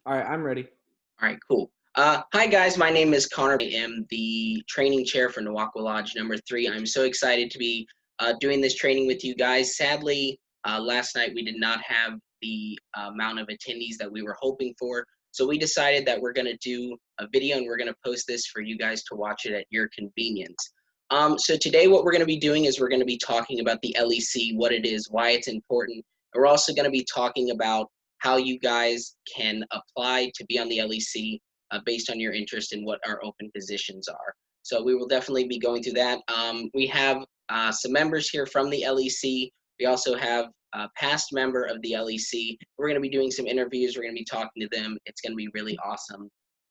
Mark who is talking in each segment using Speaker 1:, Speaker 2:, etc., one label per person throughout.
Speaker 1: All right, I'm ready.
Speaker 2: All right, cool. Hi guys, my name is Connor. I am the training chair for Nawakwa Lodge number 3. I'm so excited to be doing this training with you guys. Sadly, last night we did not have the amount of attendees that we were hoping for. So we decided that we're going to do a video and we're going to post this for you guys to watch it at your convenience. So today what we're going to be doing is we're going to be talking about the LEC, what it is, why it's important. And we're also going to be talking about how you guys can apply to be on the LEC based on your interest in what our open positions are. So we will definitely be going through that. We have some members here from the LEC. We also have a past member of the LEC. We're going to be doing some interviews. We're going to be talking to them. It's going to be really awesome.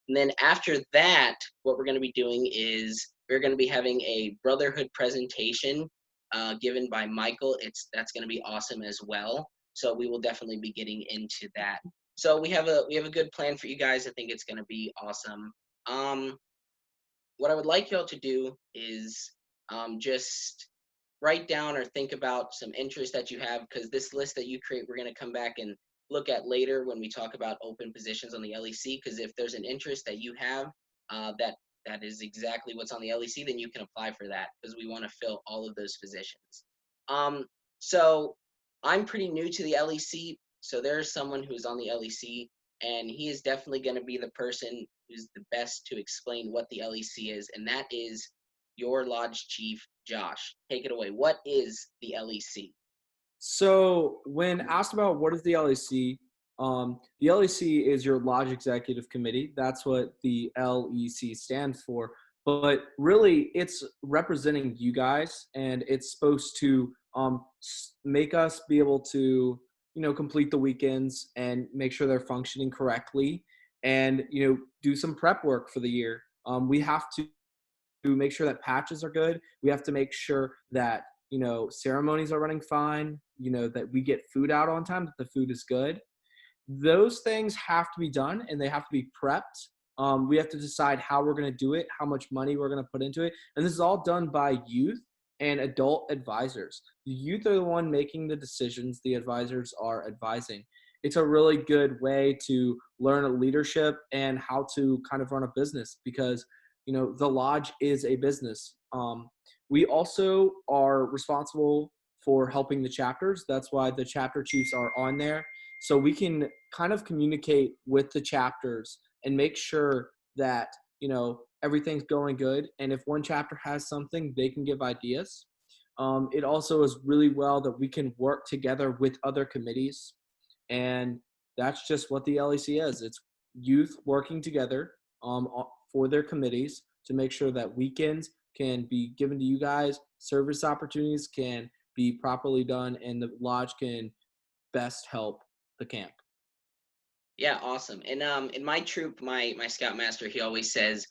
Speaker 2: And then after that, what we're going to be doing is we're going to be having a Brotherhood presentation given by Micheal. That's going to be awesome as well. So we will definitely be getting into that. So we have a good plan for you guys. I think it's going to be awesome. What I would like y'all to do is just write down or think about some interest that you have, because this list that you create, we're going to come back and look at later when we talk about open positions on the LEC. Because if there's an interest that you have that is exactly what's on the LEC, then you can apply for that, because we want to fill all of those positions. So I'm pretty new to the LEC, so there's someone who's on the LEC, and he is definitely going to be the person who's the best to explain what the LEC is, and that is your Lodge Chief, Josh. Take it away. What is the LEC?
Speaker 1: So when asked about what is the LEC, the LEC is your Lodge Executive Committee. That's what the LEC stands for. But really, it's representing you guys, and it's supposed to make us be able to, complete the weekends and make sure they're functioning correctly, and do some prep work for the year. We have to make sure that patches are good. We have to make sure that ceremonies are running fine. That we get food out on time. That the food is good. Those things have to be done, and they have to be prepped. We have to decide how we're going to do it, how much money we're going to put into it. And this is all done by youth and adult advisors. The youth are the one making the decisions. The advisors are advising. It's a really good way to learn leadership and how to kind of run a business, because, the lodge is a business. We also are responsible for helping the chapters. That's why the chapter chiefs are on there. So we can kind of communicate with the chapters and make sure that, everything's going good. And if one chapter has something, they can give ideas. It also is really well that we can work together with other committees. And that's just what the LEC is. It's youth working together for their committees to make sure that weekends can be given to you guys, service opportunities can be properly done, and the lodge can best help the camp.
Speaker 2: Yeah, awesome. And in my troop, my scoutmaster, he always says,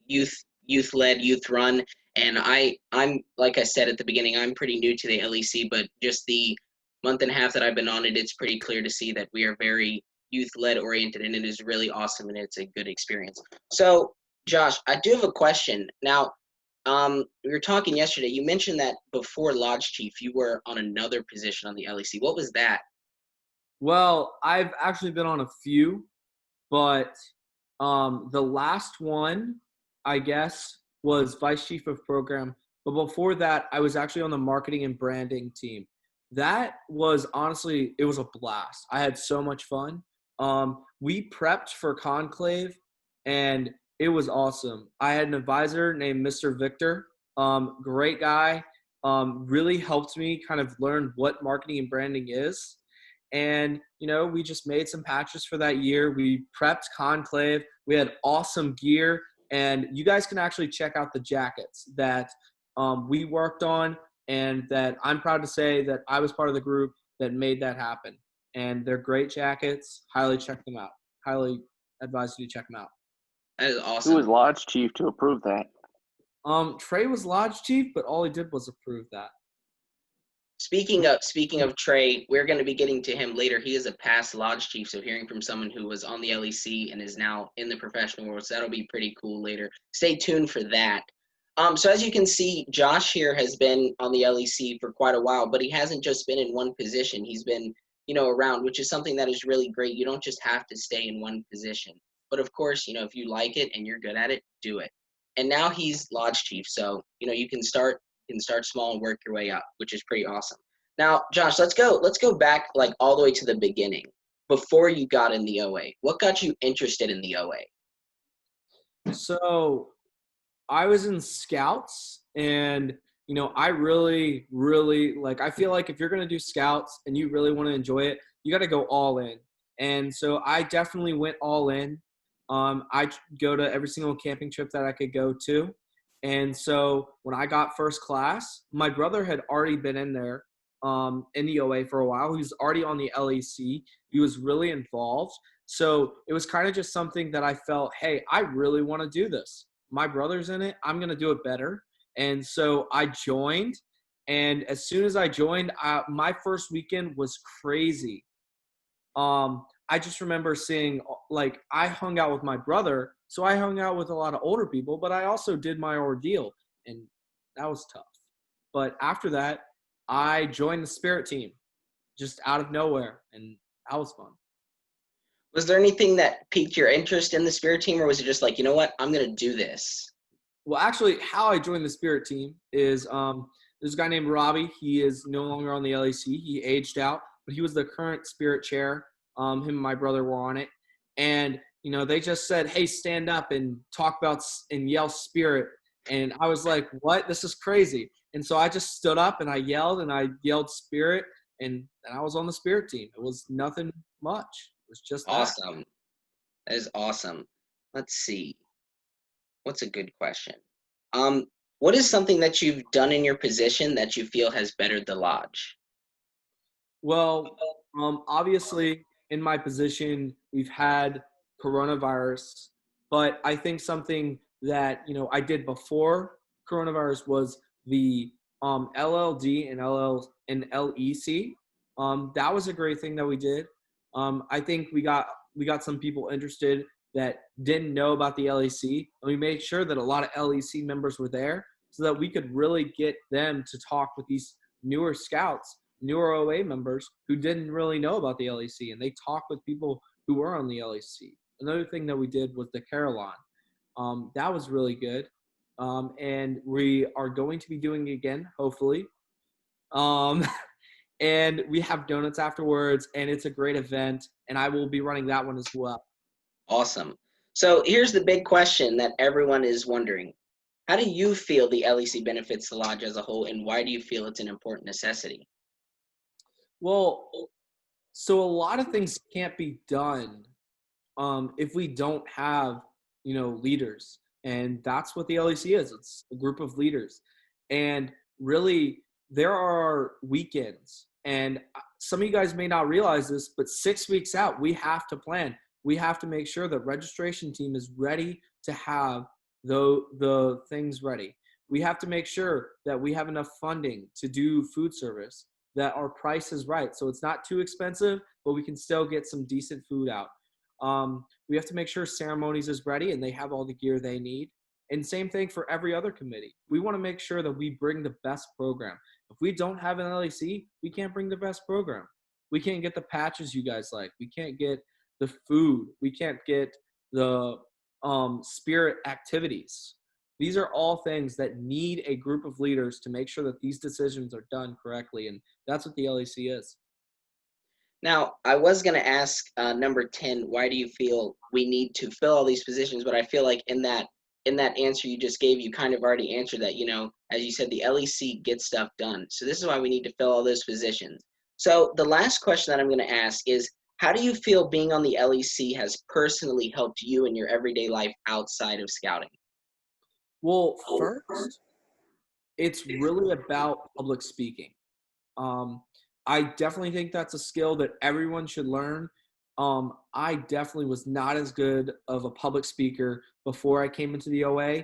Speaker 2: youth led, youth run. And I'm like I said at the beginning, I'm pretty new to the LEC, but just the month and a half that I've been on it, it's pretty clear to see that we are very youth led oriented, and it is really awesome, and it's a good experience. So, Josh, I do have a question. Now, we were talking yesterday. You mentioned that before Lodge Chief, you were on another position on the LEC. What was that?
Speaker 1: Well, I've actually been on a few, but the last one, I guess, was Vice Chief of Program. But before that, I was actually on the marketing and branding team. That was honestly, it was a blast. I had so much fun. We prepped for Conclave, and it was awesome. I had an advisor named Mr. Victor, great guy, really helped me kind of learn what marketing and branding is. And, we just made some patches for that year. We prepped Conclave. We had awesome gear. And you guys can actually check out the jackets that we worked on, and that I'm proud to say that I was part of the group that made that happen. And they're great jackets. Highly check them out. Highly advise you to check them out.
Speaker 2: That is awesome.
Speaker 3: Who was Lodge Chief to approve that?
Speaker 1: Trey was Lodge Chief, but all he did was approve that.
Speaker 2: Speaking of Trey, we're going to be getting to him later. He is a past Lodge Chief, so hearing from someone who was on the LEC and is now in the professional world, so that'll be pretty cool later. Stay tuned for that. So as you can see, Josh here has been on the LEC for quite a while, but he hasn't just been in one position. He's been around, which is something that is really great. You don't just have to stay in one position. But of course, if you like it and you're good at it, do it. And now he's lodge chief, so you can start small and work your way up, which is pretty awesome. Now, Josh, let's go back like all the way to the beginning. Before you got in the OA, what got you interested in the OA?
Speaker 1: So I was in scouts, and I really, really I feel like if you're going to do scouts and you really want to enjoy it, you got to go all in. And so I definitely went all in. I go to every single camping trip that I could go to. And so when I got first class, my brother had already been in there in the OA for a while. He was already on the LEC. He was really involved. So it was kind of just something that I felt, hey, I really want to do this. My brother's in it. I'm going to do it better. And so I joined. And as soon as I joined, my first weekend was crazy. I just remember seeing, I hung out with my brother. So I hung out with a lot of older people, but I also did my ordeal. And that was tough. But after that, I joined the Spirit team just out of nowhere. And that was fun.
Speaker 2: Was there anything that piqued your interest in the Spirit team, or was it just like, you know what, I'm going to do this?
Speaker 1: Well, actually, how I joined the Spirit team is there's a guy named Robbie. He is no longer on the LEC. He aged out, but he was the current Spirit chair. Him and my brother were on it. And, they just said, hey, stand up and talk about and yell Spirit. And I was like, what? This is crazy. And so I just stood up and I yelled Spirit, and I was on the Spirit team. It was nothing much. It was just that.
Speaker 2: Awesome. That is awesome. Let's see. What's a good question? What is something that you've done in your position that you feel has bettered the lodge?
Speaker 1: Well, obviously, in my position, we've had coronavirus, but I think something that I did before coronavirus was the LLD and LEC. That was a great thing that we did. I think we got some people interested that didn't know about the LEC, and we made sure that a lot of LEC members were there so that we could really get them to talk with these newer scouts, newer OA members who didn't really know about the LEC, and they talked with people who were on the LEC. Another thing that we did was the Carillon. That was really good, and we are going to be doing it again, hopefully. And we have donuts afterwards, and it's a great event, and I will be running that one as well.
Speaker 2: Awesome. So here's the big question that everyone is wondering. How do you feel the LEC benefits the lodge as a whole, and why do you feel it's an important necessity?
Speaker 1: Well, so a lot of things can't be done if we don't have, leaders. And that's what the LEC is. It's a group of leaders. And really, there are weekends. And some of you guys may not realize this, but 6 weeks out, we have to plan. We have to make sure the registration team is ready to have the things ready. We have to make sure that we have enough funding to do food service, that our price is right. So it's not too expensive, but we can still get some decent food out. We have to make sure ceremonies is ready and they have all the gear they need. And same thing for every other committee. We want to make sure that we bring the best program. If we don't have an LEC, we can't bring the best program. We can't get the patches you guys like. We can't get the food. We can't get the spirit activities. These are all things that need a group of leaders to make sure that these decisions are done correctly. And that's what the LEC is.
Speaker 2: Now, I was going to ask number 10, why do you feel we need to fill all these positions? But I feel like in that answer you just gave, you kind of already answered that. As you said, the LEC gets stuff done. So this is why we need to fill all those positions. So the last question that I'm going to ask is, how do you feel being on the LEC has personally helped you in your everyday life outside of scouting?
Speaker 1: Well, first, it's really about public speaking. I definitely think that's a skill that everyone should learn. I definitely was not as good of a public speaker before I came into the OA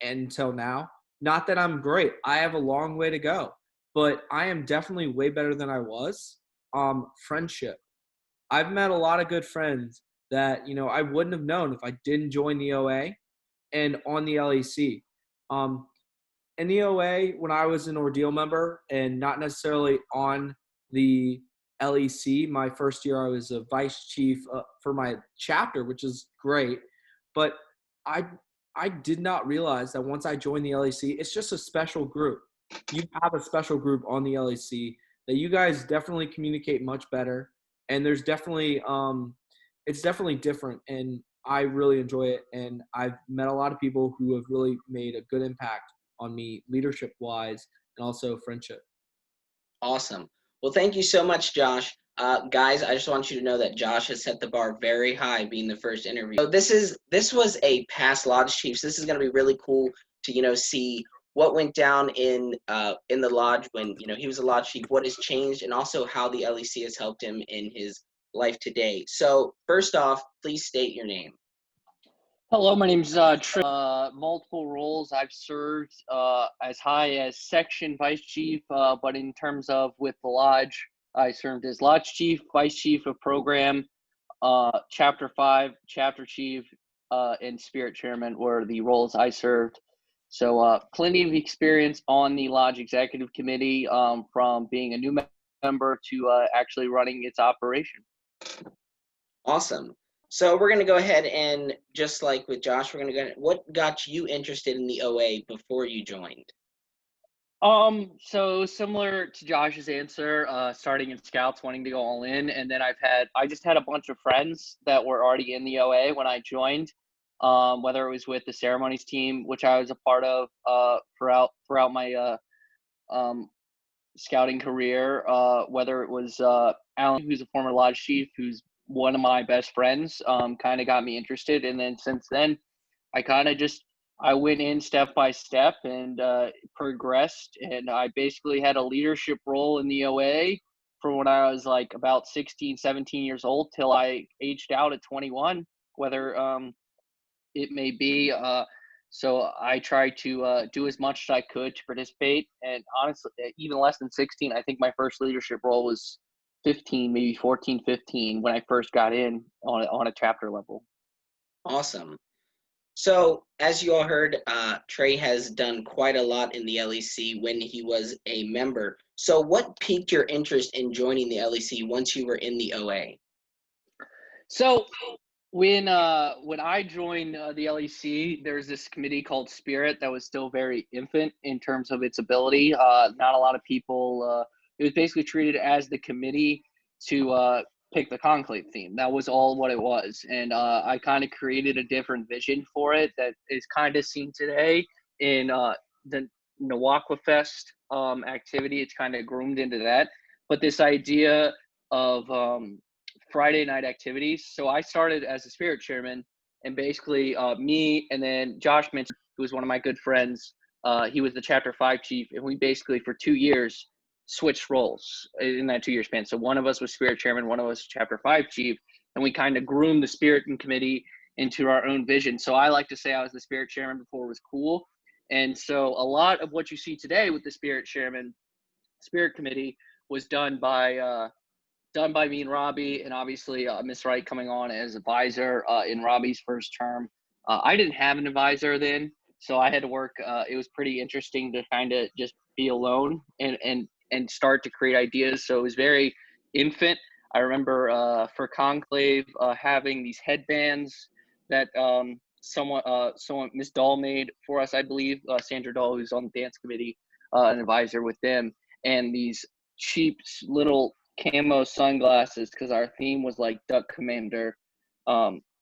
Speaker 1: until now. Not that I'm great. I have a long way to go, but I am definitely way better than I was. Friendship. I've met a lot of good friends that, I wouldn't have known if I didn't join the OA and on the LEC. In the OA, when I was an ordeal member and not necessarily on the LEC. My first year, I was a vice chief for my chapter, which is great. But I did not realize that once I joined the LEC, it's just a special group. You have a special group on the LEC that you guys definitely communicate much better, and there's definitely it's definitely different, and I really enjoy it. And I've met a lot of people who have really made a good impact on me, leadership wise, and also friendship.
Speaker 2: Awesome. Well, thank you so much, Josh. Guys, I just want you to know that Josh has set the bar very high, being the first interview. So this was a past lodge chief. So this is going to be really cool to see what went down in the lodge when he was a lodge chief, what has changed, and also how the LEC has helped him in his life today. So first off, please state your name.
Speaker 4: Hello, my name's Trey. Multiple roles. I've served as high as section vice chief, but in terms of with the lodge, I served as lodge chief, vice chief of program, chapter 5, chapter chief, and spirit chairman were the roles I served. So plenty of experience on the lodge executive committee, from being a new member to actually running its operation.
Speaker 2: Awesome. So we're going to go ahead and, just like with Josh, we're going to go, what got you interested in the OA before you joined?
Speaker 4: So similar to Josh's answer, starting in scouts, wanting to go all in, and then I just had a bunch of friends that were already in the OA when I joined, whether it was with the ceremonies team, which I was a part of, throughout my, scouting career, whether it was, Alan, who's a former lodge chief, who's one of my best friends, kind of got me interested. And then since then, I went in step by step and progressed. And I basically had a leadership role in the OA from when I was like about 16, 17 years old till I aged out at 21, whether it may be. So I tried to do as much as I could to participate. And honestly, even less than 16, I think my first leadership role was 15, maybe 14, 15 when I first got in on a chapter level.
Speaker 2: Awesome. So as you all heard, Trey has done quite a lot in the LEC when he was a member. So what piqued your interest in joining the LEC once you were in the OA?
Speaker 4: So when I joined the LEC, there's this committee called Spirit that was still very infant in terms of its ability. Not a lot of people. It was basically treated as the committee to pick the conclave theme. That was all what it was. And I kind of created a different vision for it that is kind of seen today in the Nawakwa Fest activity. It's kind of groomed into that. But this idea of Friday night activities. So I started as a spirit chairman, and basically me and then Josh Minster, who was one of my good friends, he was the chapter 5 chief, and we basically for 2 years switched roles in that 2-year span. So one of us was spirit chairman, one of us chapter 5 chief, and we kind of groomed the spirit and committee into our own vision. So I like to say I was the spirit chairman before it was cool. And so a lot of what you see today with the spirit chairman, spirit committee was done by me and Robbie, and obviously Miss Wright coming on as advisor in Robbie's first term. I didn't have an advisor then, so I had to work. It was pretty interesting to kind of just be alone and start to create ideas. So it was very infant. I remember for Conclave having these headbands that someone Miss Dahl made for us, I believe, Sandra Dahl, who's on the dance committee, an advisor with them, and these cheap little camo sunglasses, because our theme was like Duck Commander,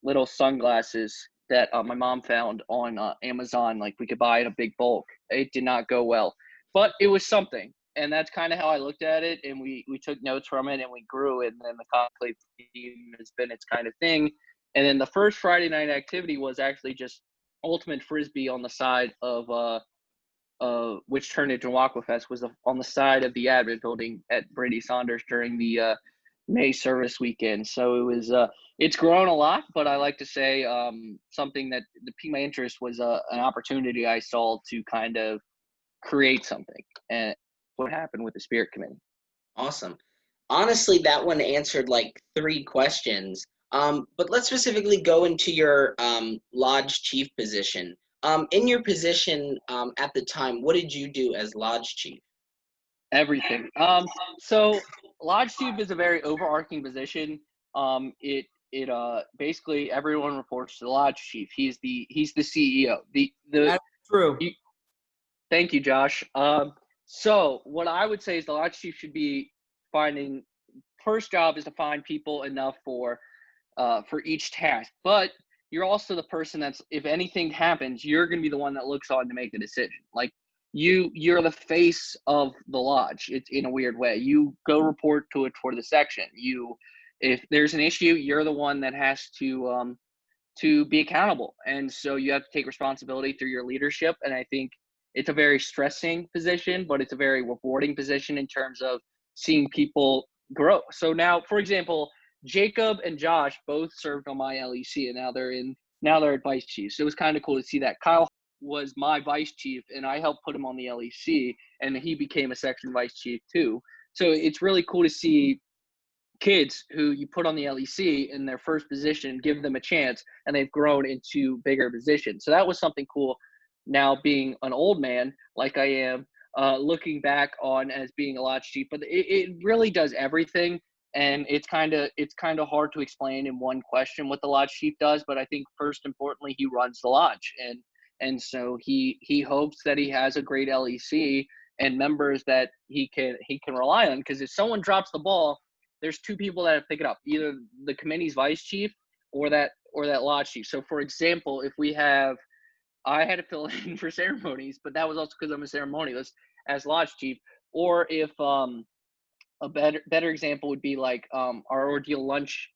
Speaker 4: little sunglasses that my mom found on Amazon. Like we could buy in a big bulk. It did not go well, but it was something. And that's kind of how I looked at it. And we took notes from it and we grew it. And then the Conclave theme has been its kind of thing. And then the first Friday night activity was actually just ultimate Frisbee on the side of which turned into Nawakwa Fest, was on the side of the admin building at Brady Saunders during the May service weekend. So it was it's grown a lot, but I like to say something that piqued my interest was an opportunity I saw to kind of create something, and what happened with the Spirit Committee.
Speaker 2: Awesome. Honestly, that one answered like 3 questions. But let's specifically go into your lodge chief position. In your position at the time, what did you do as lodge chief?
Speaker 4: Everything. So Lodge Chief is a very overarching position. It basically everyone reports to the Lodge Chief. He's the CEO.
Speaker 1: That's true.
Speaker 4: Thank you, Josh. So what I would say is the Lodge Chief should be finding. First job is to find people enough for each task, but you're also the person that's, if anything happens, you're going to be the one that looks on to make the decision. Like you're the face of the lodge. It's in a weird way. You go report to it for the section. If there's an issue, you're the one that has to be accountable, and so you have to take responsibility through your leadership. And I think it's a very stressing position, but it's a very rewarding position in terms of seeing people grow. So now, for example, Jacob and Josh both served on my LEC, and now they're at vice chiefs. So it was kind of cool to see that. Kyle was my vice chief, and I helped put him on the LEC, and he became a section vice chief too. So it's really cool to see kids who you put on the LEC in their first position, give them a chance, and they've grown into bigger positions. So that was something cool. Now being an old man like I am, looking back on as being a lodge chief, but it really does everything. And it's kind of hard to explain in one question what the lodge chief does, but I think first importantly he runs the lodge, and so he hopes that he has a great LEC and members that he can rely on, because if someone drops the ball, there's two people that have to pick it up, either the committee's vice chief or that lodge chief. So for example, if I had to fill in for ceremonies, but that was also because I'm a ceremonialist as lodge chief. Or if a better example would be like our ordeal lunch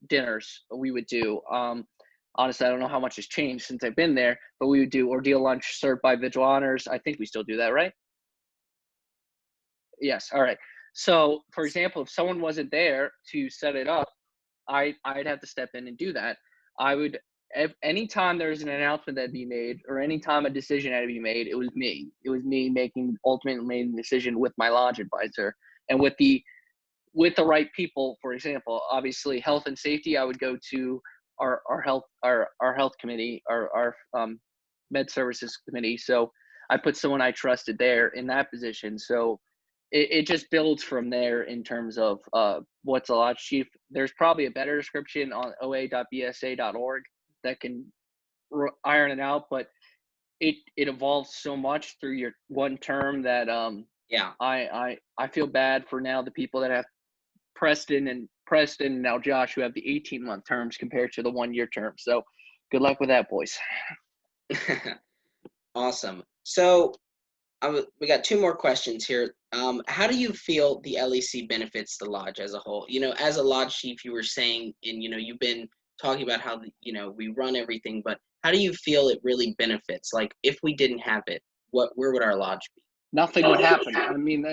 Speaker 4: dinners we would do. Honestly, I don't know how much has changed since I've been there, but we would do ordeal lunch served by Vigil Honors. I think we still do that, right? Yes. All right. So, for example, if someone wasn't there to set it up, I'd have to step in and do that. Anytime there's an announcement that'd be made, or anytime a decision had to be made, it was me. It was me ultimately making the decision with my lodge advisor and with the right people. For example, obviously health and safety, I would go to our health committee, our med services committee. So I put someone I trusted there in that position. So it just builds from there in terms of what's a lodge chief. There's probably a better description on oa.bsa.org that can iron it out, but it evolves so much through your one term that I feel bad for now the people that have Preston and now Josh, who have the 18-month terms compared to the 1-year term. So good luck with that, boys.
Speaker 2: Awesome. So we got 2 more questions here. How do you feel the LEC benefits the lodge as a whole? As a lodge chief, you were saying, and you've been talking about how we run everything, but how do you feel it really benefits? Like, if we didn't have it, where would our lodge be?
Speaker 4: Nothing would happen. I mean,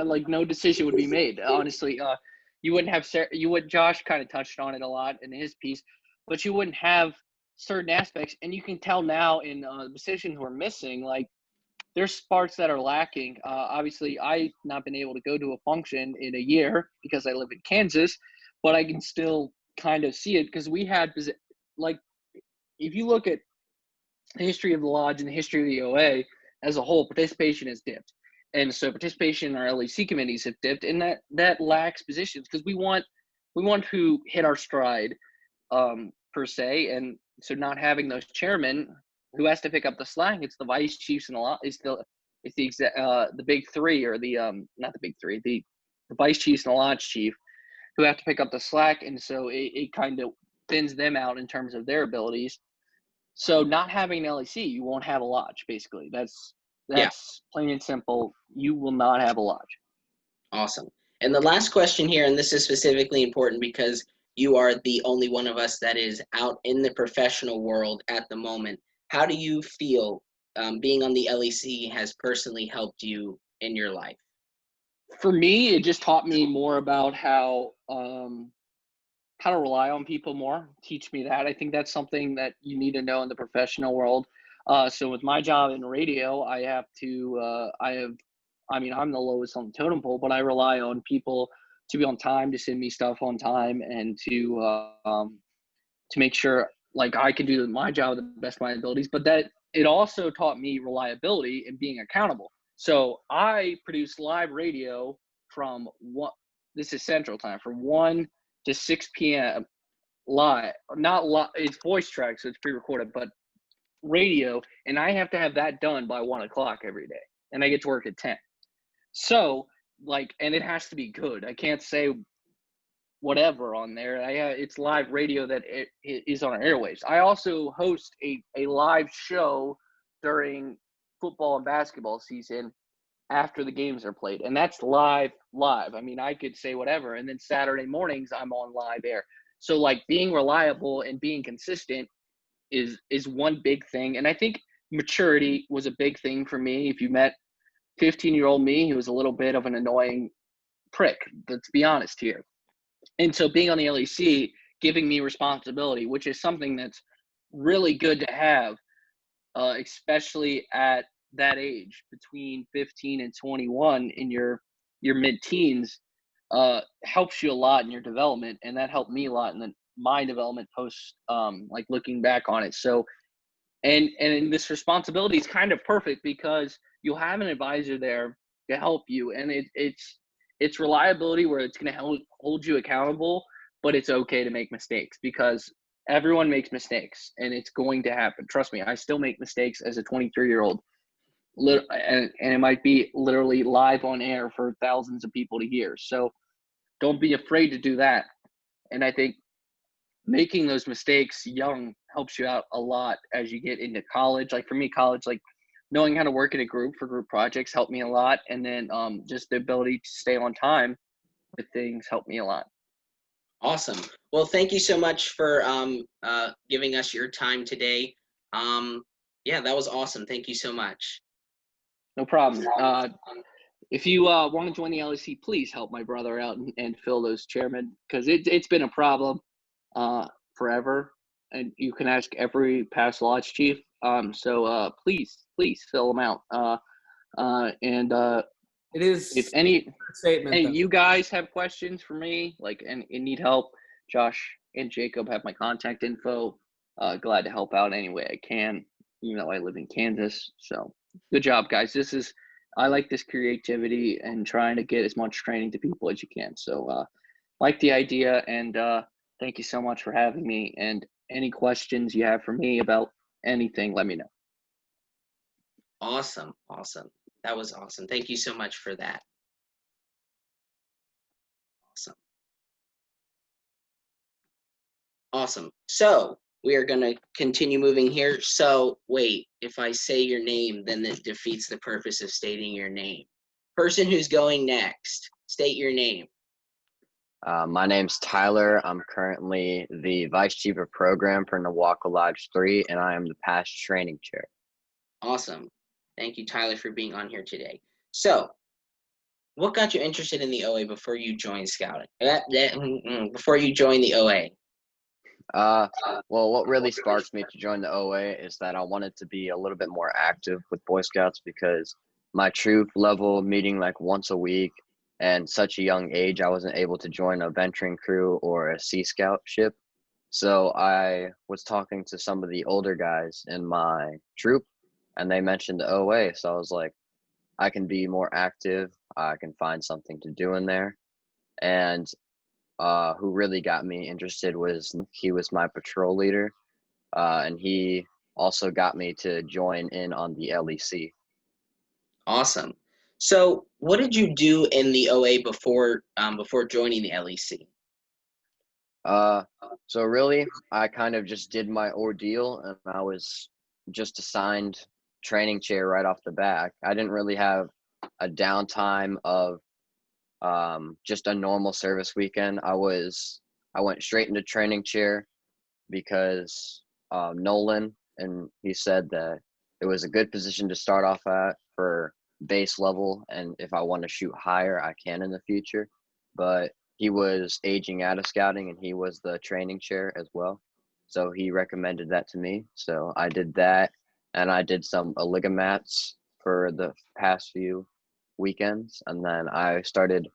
Speaker 4: like no decision would be made. Honestly, you wouldn't have Josh kind of touched on it a lot in his piece, but you wouldn't have certain aspects, and you can tell now in the decisions we're missing. Like, there's parts that are lacking. Obviously, I've not been able to go to a function in a year because I live in Kansas, but I can still kind of see it because we had, like, if you look at the history of the lodge and the history of the OA as a whole, participation has dipped. And so participation in our LEC committees have dipped, and that lacks positions because we want to hit our stride per se. And so not having those chairmen, who has to pick up the slack? It's the vice chiefs and the big three, or the not the big three, the vice chiefs and the lodge chief, who have to pick up the slack, and so it kind of thins them out in terms of their abilities. So not having an LEC, you won't have a lodge. Basically, that's plain and simple. You will not have a lodge.
Speaker 2: Awesome. And the last question here, and this is specifically important because you are the only one of us that is out in the professional world at the moment. How do you feel being on the LEC has personally helped you in your life?
Speaker 4: For me, it just taught me more about how to rely on people more. Teach me that. I think that's something that you need to know in the professional world. So with my job in radio, I have to. I'm the lowest on the totem pole, but I rely on people to be on time, to send me stuff on time, and to make sure like I can do my job to the best of my abilities. But that it also taught me reliability and being accountable. So I produce live radio from this is Central Time, from 1 to 6 p.m. live, not live, it's voice track, so it's pre-recorded, but radio, and I have to have that done by 1 o'clock every day, and I get to work at 10. So, like, and it has to be good. I can't say whatever on there. It's live radio that it is on our airwaves. I also host a live show during football and basketball season after the games are played, and that's live. I mean, I could say whatever, and then Saturday mornings I'm on live air. So, like, being reliable and being consistent is one big thing. And I think maturity was a big thing for me. If you met 15-year-old me, he was a little bit of an annoying prick, let's be honest here. And so being on the LEC, giving me responsibility, which is something that's really good to have, especially at that age, between 15 and 21 in your mid-teens, helps you a lot in your development. And that helped me a lot in my development post, like looking back on it. So, and this responsibility is kind of perfect because you'll have an advisor there to help you, and it's reliability where it's going to hold you accountable, but it's okay to make mistakes because everyone makes mistakes and it's going to happen. Trust me, I still make mistakes as a 23-year-old, and it might be literally live on air for thousands of people to hear. So don't be afraid to do that. And I think making those mistakes young helps you out a lot as you get into college. Like for me, college, like knowing how to work in a group for group projects helped me a lot. And then just the ability to stay on time with things helped me a lot.
Speaker 2: Awesome. Well, thank you so much for giving us your time today. Yeah, that was awesome. Thank you so much.
Speaker 4: No problem. If you want to join the LEC, please help my brother out and fill those chairmen, because it's been a problem forever, and you can ask every past lodge chief. So please fill them out.
Speaker 1: It is
Speaker 4: if any
Speaker 1: statement.
Speaker 4: Hey, you guys have questions for me, like, and need help, Josh and Jacob have my contact info. Glad to help out any way I can. You know, I live in Kansas, so good job, guys. I like this creativity and trying to get as much training to people as you can. So, like the idea, and thank you so much for having me. And any questions you have for me about anything, let me know.
Speaker 2: Awesome. That was awesome. Thank you so much for that. Awesome. So we are going to continue moving here. So wait, if I say your name, then it defeats the purpose of stating your name. Person who's going next, state your name.
Speaker 5: My name's Tyler. I'm currently the Vice Chief of Program for Nawakwa Lodge 3, and I am the past training chair.
Speaker 2: Awesome. Thank you, Tyler, for being on here today. So, what got you interested in the OA before you joined scouting? Before you joined the OA?
Speaker 5: Well, what really sparked me to join the OA is that I wanted to be a little bit more active with Boy Scouts, because my troop level meeting like once a week and such a young age, I wasn't able to join a venturing crew or a Sea Scout ship. So I was talking to some of the older guys in my troop, and they mentioned the OA. So I was like, I can be more active. I can find something to do in there. And who really got me interested was he was my patrol leader, and he also got me to join in on the LEC.
Speaker 2: Awesome. So what did you do in the OA before joining the LEC?
Speaker 5: So really, I kind of just did my ordeal, and I was just assigned training chair right off the bat. I didn't really have a downtime of just a normal service weekend. I went straight into training chair because Nolan, and he said that it was a good position to start off at for base level, and if I want to shoot higher, I can in the future. But he was aging out of scouting, and he was the training chair as well, so he recommended that to me. So I did that, and I did some oligomats for the past few weekends, and then I started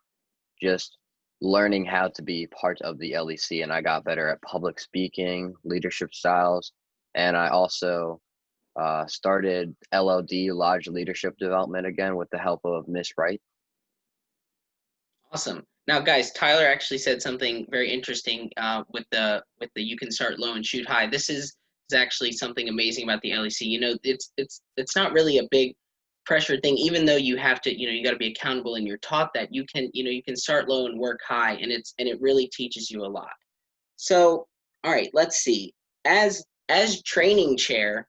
Speaker 5: just learning how to be part of the LEC, and I got better at public speaking, leadership styles, and I also started LLD, Lodge Leadership Development, again with the help of Miss Wright.
Speaker 2: Awesome. Now, guys, Tyler actually said something very interesting with the you can start low and shoot high. This is actually something amazing about the LEC. You know, it's not really a big pressure thing, even though you have to, you got to be accountable and you're taught that you can, you can start low and work high, and it really teaches you a lot. So, all right, let's see. As training chair,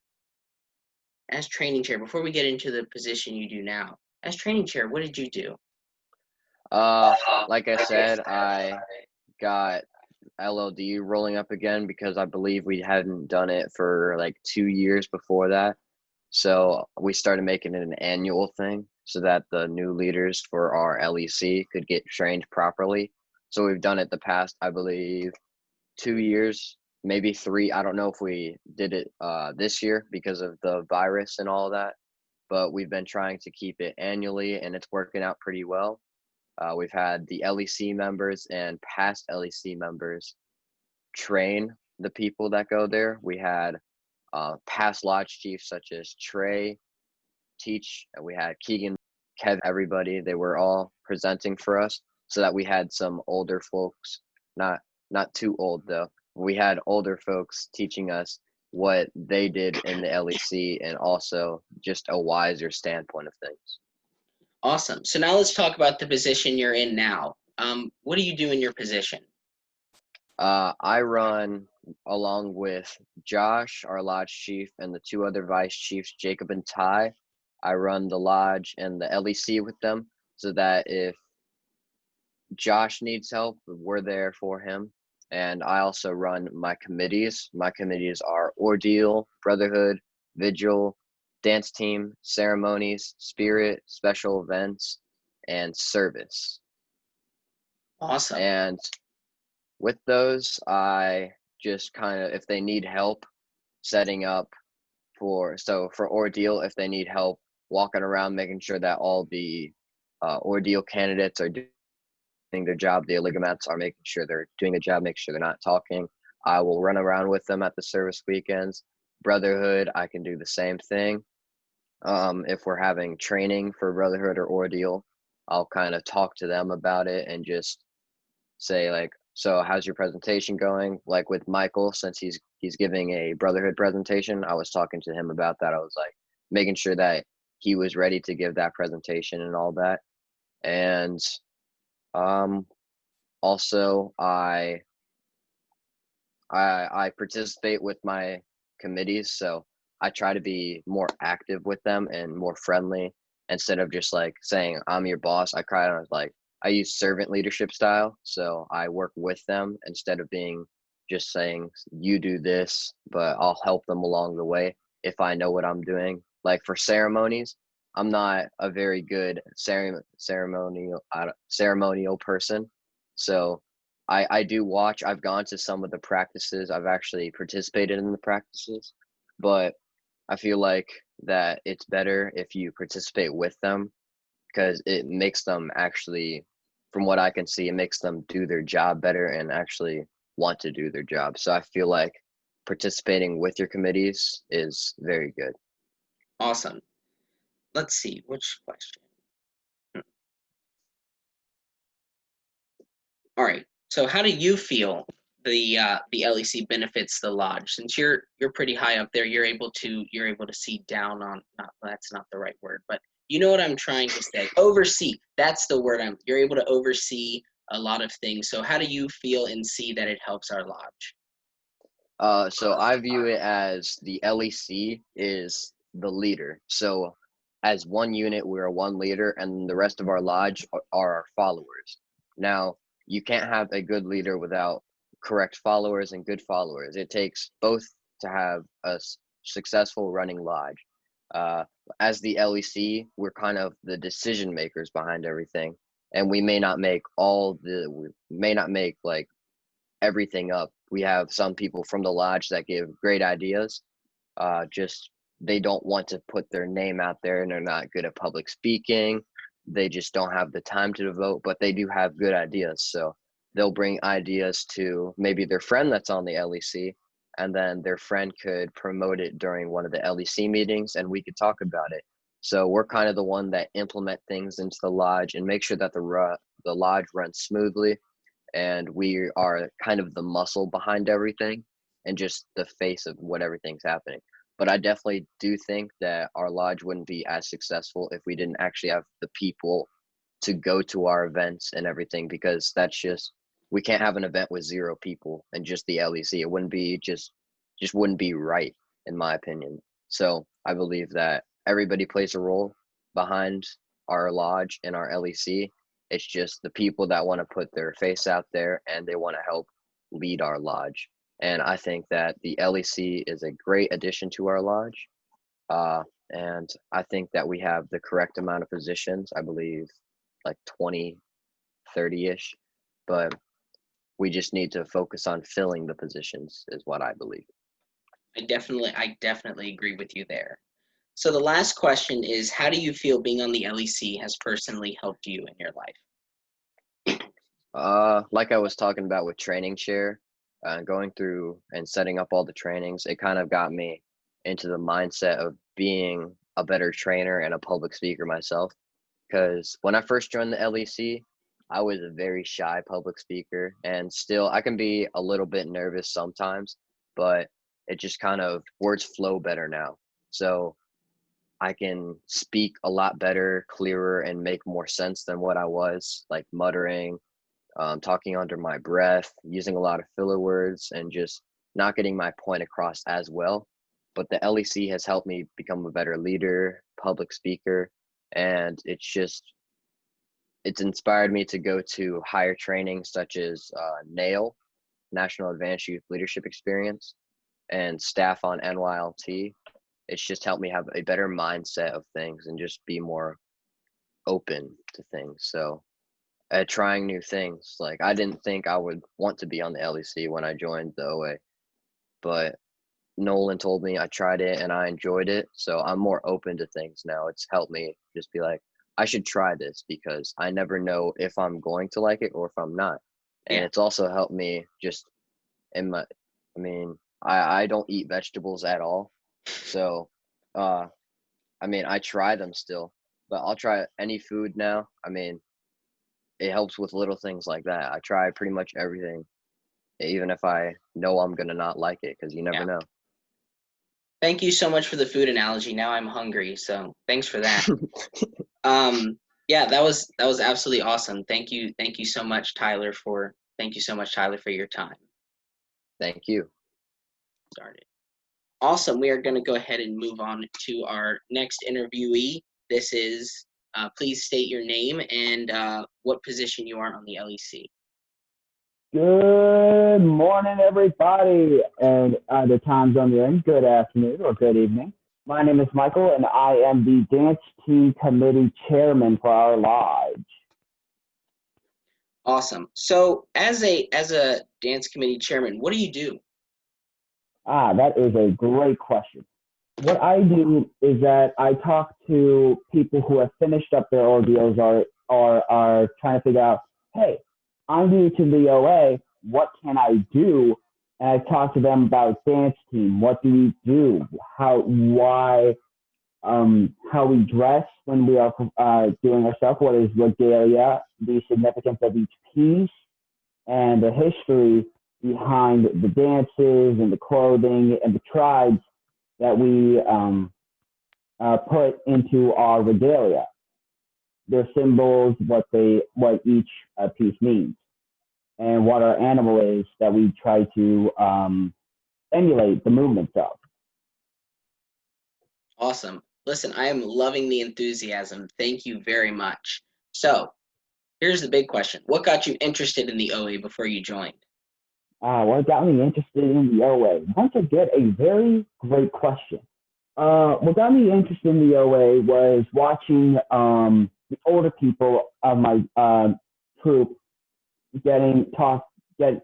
Speaker 2: before we get into the position you do now, as training chair, what did you do?
Speaker 5: Like I said, I got LLD rolling up again because I believe we hadn't done it for like 2 years before that. So we started making it an annual thing so that the new leaders for our LEC could get trained properly. So we've done it the past, I believe, 2 years, maybe 3. I don't know if we did it this year because of the virus and all of that, but we've been trying to keep it annually, and it's working out pretty well. We've had the LEC members and past LEC members train the people that go there. We had past lodge chiefs such as Trey teach, and we had Keegan, Kev, everybody. They were all presenting for us so that we had some older folks, not too old though. We had older folks teaching us what they did in the LEC and also just a wiser standpoint of things.
Speaker 2: Awesome. So now let's talk about the position you're in now. What do you do in your position?
Speaker 5: I run along with Josh, our lodge chief, and the 2 other vice chiefs, Jacob and Ty. I run the lodge and the LEC with them so that if Josh needs help, we're there for him. And I also run my committees. My committees are Ordeal, Brotherhood, Vigil, Dance Team, Ceremonies, Spirit, Special Events, and Service.
Speaker 2: Awesome.
Speaker 5: And with those, I just kind of, if they need help setting up for Ordeal, if they need help walking around, making sure that all the Ordeal candidates are doing their job, the Oligomats are making sure they're doing the job, make sure they're not talking, I will run around with them at the service weekends. Brotherhood, I can do the same thing. If we're having training for Brotherhood or Ordeal, I'll kind of talk to them about it and just say like, so how's your presentation going? Like with Micheal, since he's giving a Brotherhood presentation, I was talking to him about that. I was like making sure that he was ready to give that presentation and all that. And also I participate with my committees, so I try to be more active with them and more friendly instead of just like saying I'm your boss. I use servant leadership style, so I work with them instead of being just saying you do this, but I'll help them along the way if I know what I'm doing. Like for ceremonies, I'm not a very good ceremonial person, so I do watch. I've gone to some of the practices. I've actually participated in the practices, but I feel like that it's better if you participate with them because it makes them actually, from what I can see, it makes them do their job better and actually want to do their job. So I feel like participating with your committees is very good.
Speaker 2: Awesome. Let's see, which question? All right. So how do you feel the LEC benefits the lodge? Since you're pretty high up there, you're able to see down on, that's not the right word, but you know what I'm trying to say. Oversee. That's the word. You're able to oversee a lot of things. So how do you feel and see that it helps our lodge?
Speaker 5: So I view it as the LEC is the leader. So as one unit, we're one leader, and the rest of our lodge are our followers. Now, you can't have a good leader without correct followers and good followers. It takes both to have a successful running lodge. As the LEC, we're kind of the decision makers behind everything, and we may not make like everything up. We have some people from the lodge that give great ideas. Just they don't want to put their name out there, and they're not good at public speaking. They just don't have the time to devote, but they do have good ideas. So they'll bring ideas to maybe their friend that's on the LEC, and then their friend could promote it during one of the LEC meetings, and we could talk about it. So we're kind of the one that implement things into the lodge and make sure that the lodge runs smoothly, and we are kind of the muscle behind everything and just the face of what everything's happening. But I definitely do think that our lodge wouldn't be as successful if we didn't actually have the people to go to our events and everything, because that's just, we can't have an event with 0 people and just the LEC. It wouldn't be just wouldn't be right, in my opinion. So I believe that everybody plays a role behind our lodge and our LEC. It's just the people that want to put their face out there and they want to help lead our lodge. And I think that the LEC is a great addition to our lodge. And I think that we have the correct amount of positions. I believe like 20, 30-ish, but we just need to focus on filling the positions is what I believe.
Speaker 2: I definitely agree with you there. So the last question is, how do you feel being on the LEC has personally helped you in your life?
Speaker 5: Like I was talking about with training chair, going through and setting up all the trainings, it kind of got me into the mindset of being a better trainer and a public speaker myself. Because when I first joined the LEC, I was a very shy public speaker, and still I can be a little bit nervous sometimes, but it just kind of, words flow better now. So I can speak a lot better, clearer, and make more sense than what I was, like muttering, talking under my breath, using a lot of filler words, and just not getting my point across as well. But the LEC has helped me become a better leader, public speaker, and it's inspired me to go to higher training such as NAIL, National Advanced Youth Leadership Experience, and staff on NYLT. It's just helped me have a better mindset of things and just be more open to things. So trying new things, like I didn't think I would want to be on the LEC when I joined the OA, but Nolan told me, I tried it and I enjoyed it. So I'm more open to things now. It's helped me just be like, I should try this because I never know if I'm going to like it or if I'm not. And
Speaker 2: Yeah.
Speaker 5: it's also helped me just I don't eat vegetables at all. So, I try them still, but I'll try any food now. It helps with little things like that. I try pretty much everything, even if I know I'm going to not like it, because you never know.
Speaker 2: Thank you so much for the food analogy. Now I'm hungry, so thanks for that. Yeah, that was absolutely awesome. Thank you so much, Tyler, for your time.
Speaker 5: Thank you.
Speaker 2: Started. Awesome. We are going to go ahead and move on to our next interviewee. This is, please state your name and what position you are on the LEC.
Speaker 6: Good morning, everybody, and the time zone you're in, good afternoon or good evening. My name is Michael, and I am the Dance Team Committee Chairman for our lodge.
Speaker 2: Awesome. So, as a dance committee chairman, what do you do?
Speaker 6: That is a great question. What I do is that I talk to people who have finished up their ordeals or are trying to figure out, hey, I'm new to the OA, what can I do? And I talk to them about dance team. What do we do? How we dress when we are doing our stuff. What is regalia? The significance of each piece, and the history behind the dances and the clothing and the tribes that we put into our regalia. Their symbols, what each piece means, and what our animal is that we try to emulate the movements of.
Speaker 2: Awesome. Listen, I am loving the enthusiasm. Thank you very much. So, here's the big question. What got you interested in the OA before you joined?
Speaker 6: What got me interested in the OA? Once again, a very great question. What got me interested in the OA was watching the older people of my troop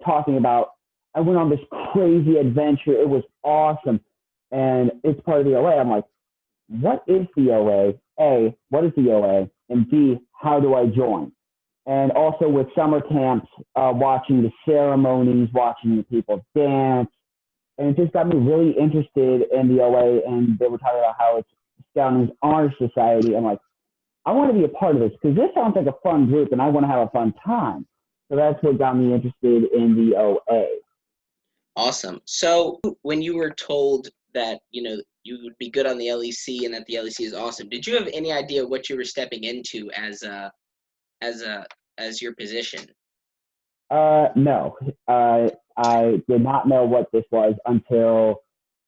Speaker 6: talking about, I went on this crazy adventure. It was awesome. And it's part of the OA. I'm like, what is the OA? A, what is the OA? And B, how do I join? And also with summer camps, watching the ceremonies, watching the people dance, and it just got me really interested in the OA. And they were talking about how it's Scouting's honor society. I'm like, I want to be a part of this because this sounds like a fun group, and I want to have a fun time. So that's what got me interested in the OA.
Speaker 2: Awesome. So when you were told that, you would be good on the LEC and that the LEC is awesome, did you have any idea what you were stepping into as your position?
Speaker 6: No, I did not know what this was until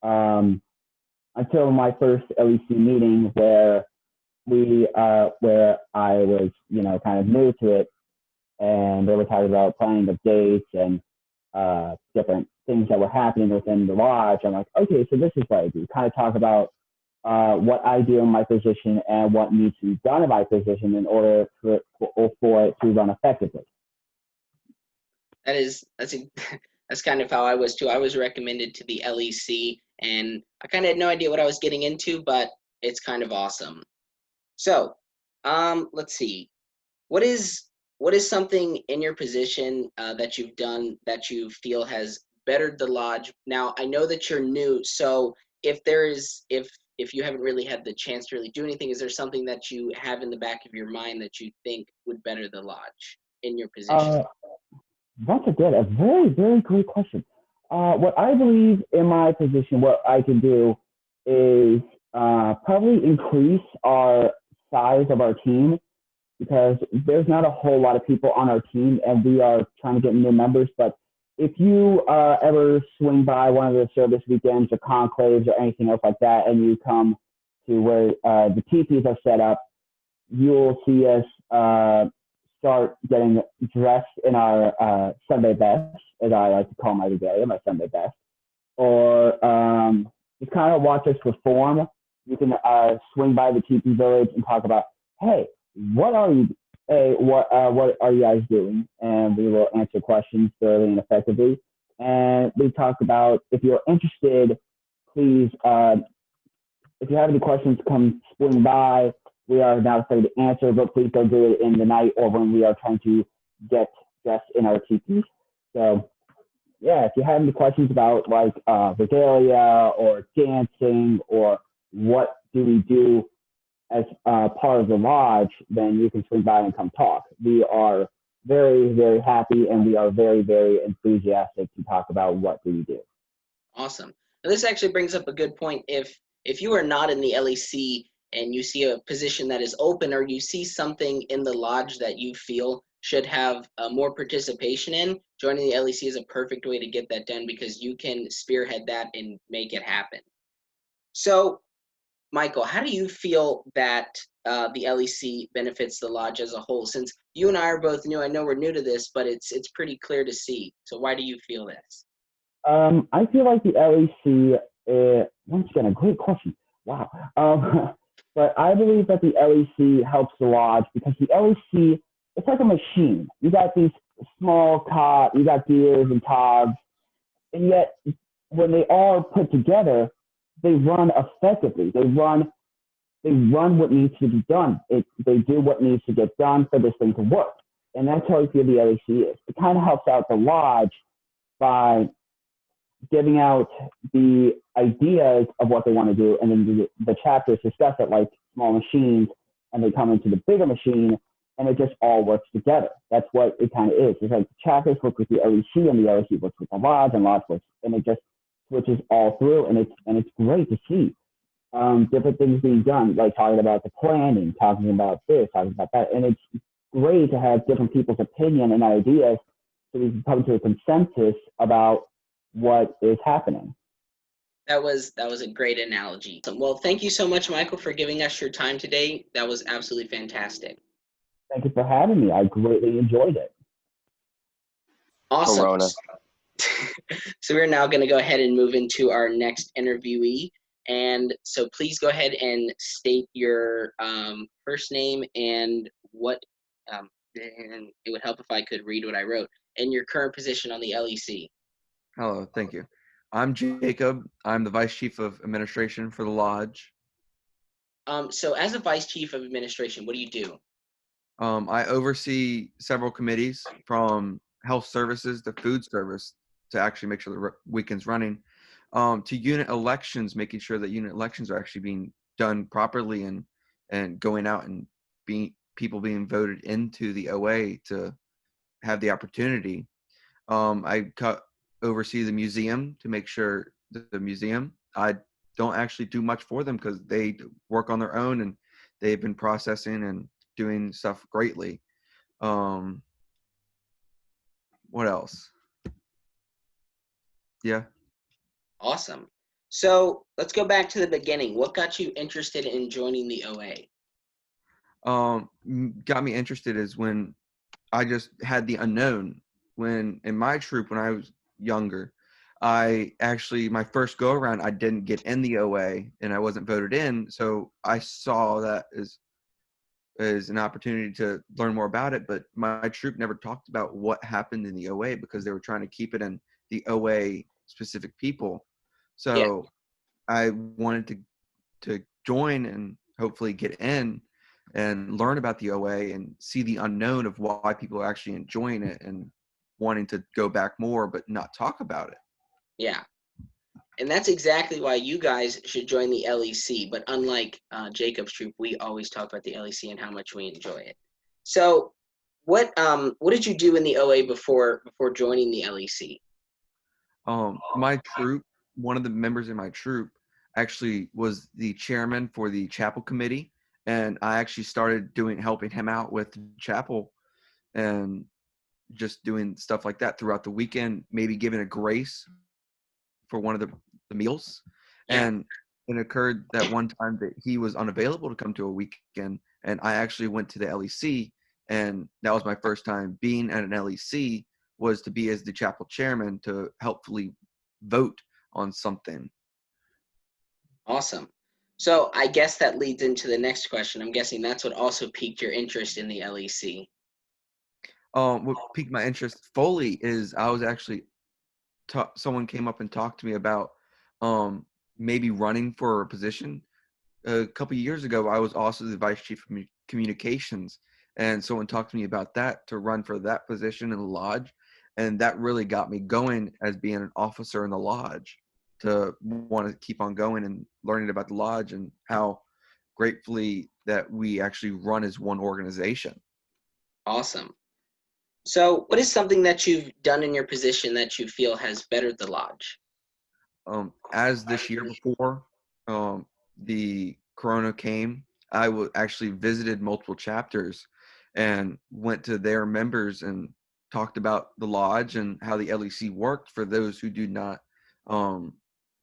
Speaker 6: my first LEC meeting where where I was, kind of new to it, and they were talking about planning of dates and different things that were happening within the lodge. I'm like, okay, so this is what I do. Kind of talk about what I do in my position and what needs to be done in my position in order for it to run effectively.
Speaker 2: That's kind of how I was too. I was recommended to the LEC, and I kind of had no idea what I was getting into, but it's kind of awesome. So, let's see. What is something in your position that you've done that you feel has bettered the lodge? Now, I know that you're new, so if you haven't really had the chance to really do anything, is there something that you have in the back of your mind that you think would better the lodge in your position?
Speaker 6: That's a very, very great question. What I believe in my position, what I can do is probably increase our size of our team, because there's not a whole lot of people on our team, and we are trying to get new members. But if you ever swing by one of the service weekends or conclaves or anything else like that, and you come to where the teepees are set up, you'll see us start getting dressed in our Sunday best, as I like to call my regalia, my Sunday best, or just kind of watch us perform. You can swing by the teepee village and talk about, hey, what are you guys doing? And we will answer questions thoroughly and effectively. And we talk about, if you're interested, please, if you have any questions, come swing by. We are not afraid to answer, but please don't do it in the night or when we are trying to get dressed in our teepees. So, yeah, if you have any questions about like regalia or dancing or what do we do as part of the lodge, then you can swing by and come talk. We are very, very happy, and we are very, very enthusiastic to talk about what do we do.
Speaker 2: Awesome. Now, this actually brings up a good point. If you are not in the LEC and you see a position that is open, or you see something in the lodge that you feel should have more participation in, joining the LEC is a perfect way to get that done, because you can spearhead that and make it happen. So, Micheal, how do you feel that the LEC benefits the lodge as a whole? Since you and I are both new, I know we're new to this, but it's pretty clear to see. So why do you feel this?
Speaker 6: I feel like the LEC, once again, a great question. Wow. But I believe that the LEC helps the lodge because the LEC, it's like a machine. You got these small you got gears and cogs, and yet when they all put together, they run effectively. They run what needs to be done. They do what needs to get done for this thing to work. And that's how I feel the LEC is. It kind of helps out the lodge by giving out the ideas of what they want to do, and then the chapters discuss it like small machines, and they come into the bigger machine, and it just all works together. That's what it kind of is. It's like the chapters work with the LEC, and the LEC works with the lodge, and lodge works, and it just switches all through, and it's great to see different things being done, like talking about the planning, talking about this, talking about that, and it's great to have different people's opinion and ideas so we can come to a consensus about what is happening.
Speaker 2: That was a great analogy. Well, thank you so much, Micheal, for giving us your time today. That was absolutely fantastic.
Speaker 6: Thank you for having me. I greatly enjoyed it.
Speaker 2: Awesome.
Speaker 5: Corona.
Speaker 2: So we're now going to go ahead and move into our next interviewee. And so please go ahead and state your first name and what, and it would help if I could read what I wrote, and your current position on the LEC.
Speaker 7: Hello, thank you. I'm Jacob. I'm the Vice Chief of Administration for the Lodge.
Speaker 2: So as a Vice Chief of Administration, what do you do?
Speaker 7: I oversee several committees, from health services to food service, to actually make sure the weekend's running. to unit elections, making sure that unit elections are actually being done properly and going out and people being voted into the OA to have the opportunity. Oversee the museum to make sure the museum. I don't actually do much for them because they work on their own and they've been processing and doing stuff greatly. What else? Yeah.
Speaker 2: Awesome. So let's go back to the beginning. What got you interested in joining the OA?
Speaker 7: Got me interested is when I just had the unknown. When in my troop, when I was younger, I actually, my first go around, I didn't get in the OA and I wasn't voted in. So I saw that as an opportunity to learn more about it. But my troop never talked about what happened in the OA because they were trying to keep it in the OA specific people.
Speaker 2: Yeah.
Speaker 7: So I wanted to join and hopefully get in and learn about the OA and see the unknown of why people are actually enjoying it and wanting to go back more but not talk about it.
Speaker 2: Yeah. And that's exactly why you guys should join the LEC. But unlike Jacob's troop, we always talk about the LEC and how much we enjoy it. So what did you do in the OA before joining the LEC?
Speaker 7: My troop, one of the members in my troop actually was the chairman for the chapel committee, and I actually started helping him out with the chapel and just doing stuff like that throughout the weekend, maybe giving a grace for one of the meals.
Speaker 2: Yeah.
Speaker 7: And it occurred that one time that he was unavailable to come to a weekend, and I actually went to the LEC, and that was my first time being at an LEC, was to be as the chapel chairman to helpfully vote on something.
Speaker 2: Awesome. So I guess that leads into the next question. I'm guessing that's what also piqued your interest in the LEC.
Speaker 7: What piqued my interest fully is I was actually someone came up and talked to me about maybe running for a position. A couple of years ago, I was also the vice chief of communications, and someone talked to me about that to run for that position in the lodge, and that really got me going as being an officer in the lodge to want to keep on going and learning about the lodge and how gratefully that we actually run as one organization.
Speaker 2: Awesome. So what is something that you've done in your position that you feel has bettered the lodge?
Speaker 7: As this year before the corona came, I actually visited multiple chapters and went to their members and talked about the lodge and how the LEC worked for those who do not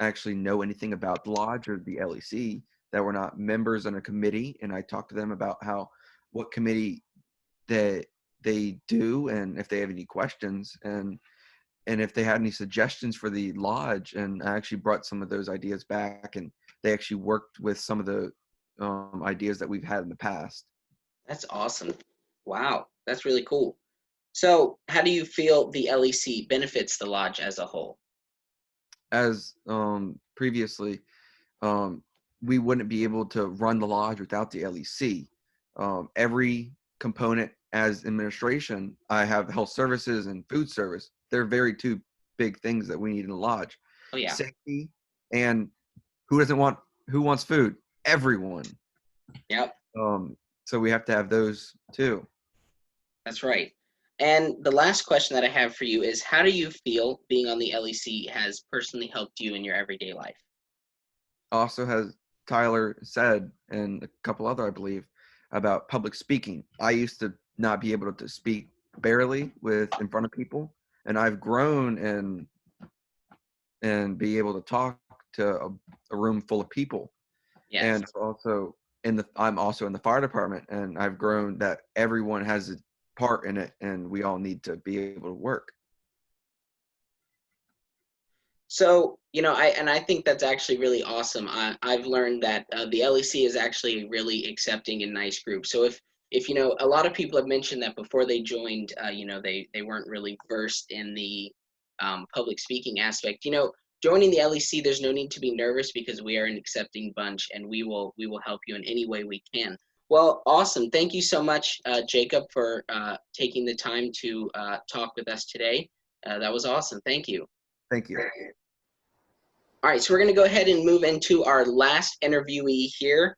Speaker 7: actually know anything about the lodge or the LEC that were not members on a committee. And I talked to them about what committee that they do and if they have any questions and if they had any suggestions for the lodge. And I actually brought some of those ideas back, and they actually worked with some of the ideas that we've had in the past.
Speaker 2: That's awesome. Wow, that's really cool. So how do you feel the LEC benefits the lodge as a whole?
Speaker 7: As previously, we wouldn't be able to run the lodge without the LEC. Every component as administration, I have health services and food service. They're very two big things that we need in the lodge.
Speaker 2: Oh yeah.
Speaker 7: Safety and who wants food? Everyone.
Speaker 2: Yep.
Speaker 7: So we have to have those too.
Speaker 2: That's right. And the last question that I have for you is, how do you feel being on the LEC has personally helped you in your everyday life?
Speaker 7: Also, has Tyler said, and a couple other, I believe, about public speaking. I used to not be able to speak barely in front of people, and I've grown and be able to talk to a room full of people.
Speaker 2: Yes.
Speaker 7: And also I'm also in the fire department, and I've grown that everyone has a part in it, and we all need to be able to work.
Speaker 2: So, I think that's actually really awesome. I've learned that the LEC is actually a really accepting and nice group. So if a lot of people have mentioned that before they joined, they weren't really versed in the public speaking aspect. Joining the LEC, there's no need to be nervous because we are an accepting bunch, and we will help you in any way we can. Well, awesome. Thank you so much, Jacob, for taking the time to talk with us today. That was awesome. Thank you.
Speaker 7: Thank you.
Speaker 2: All right, so we're going to go ahead and move into our last interviewee here.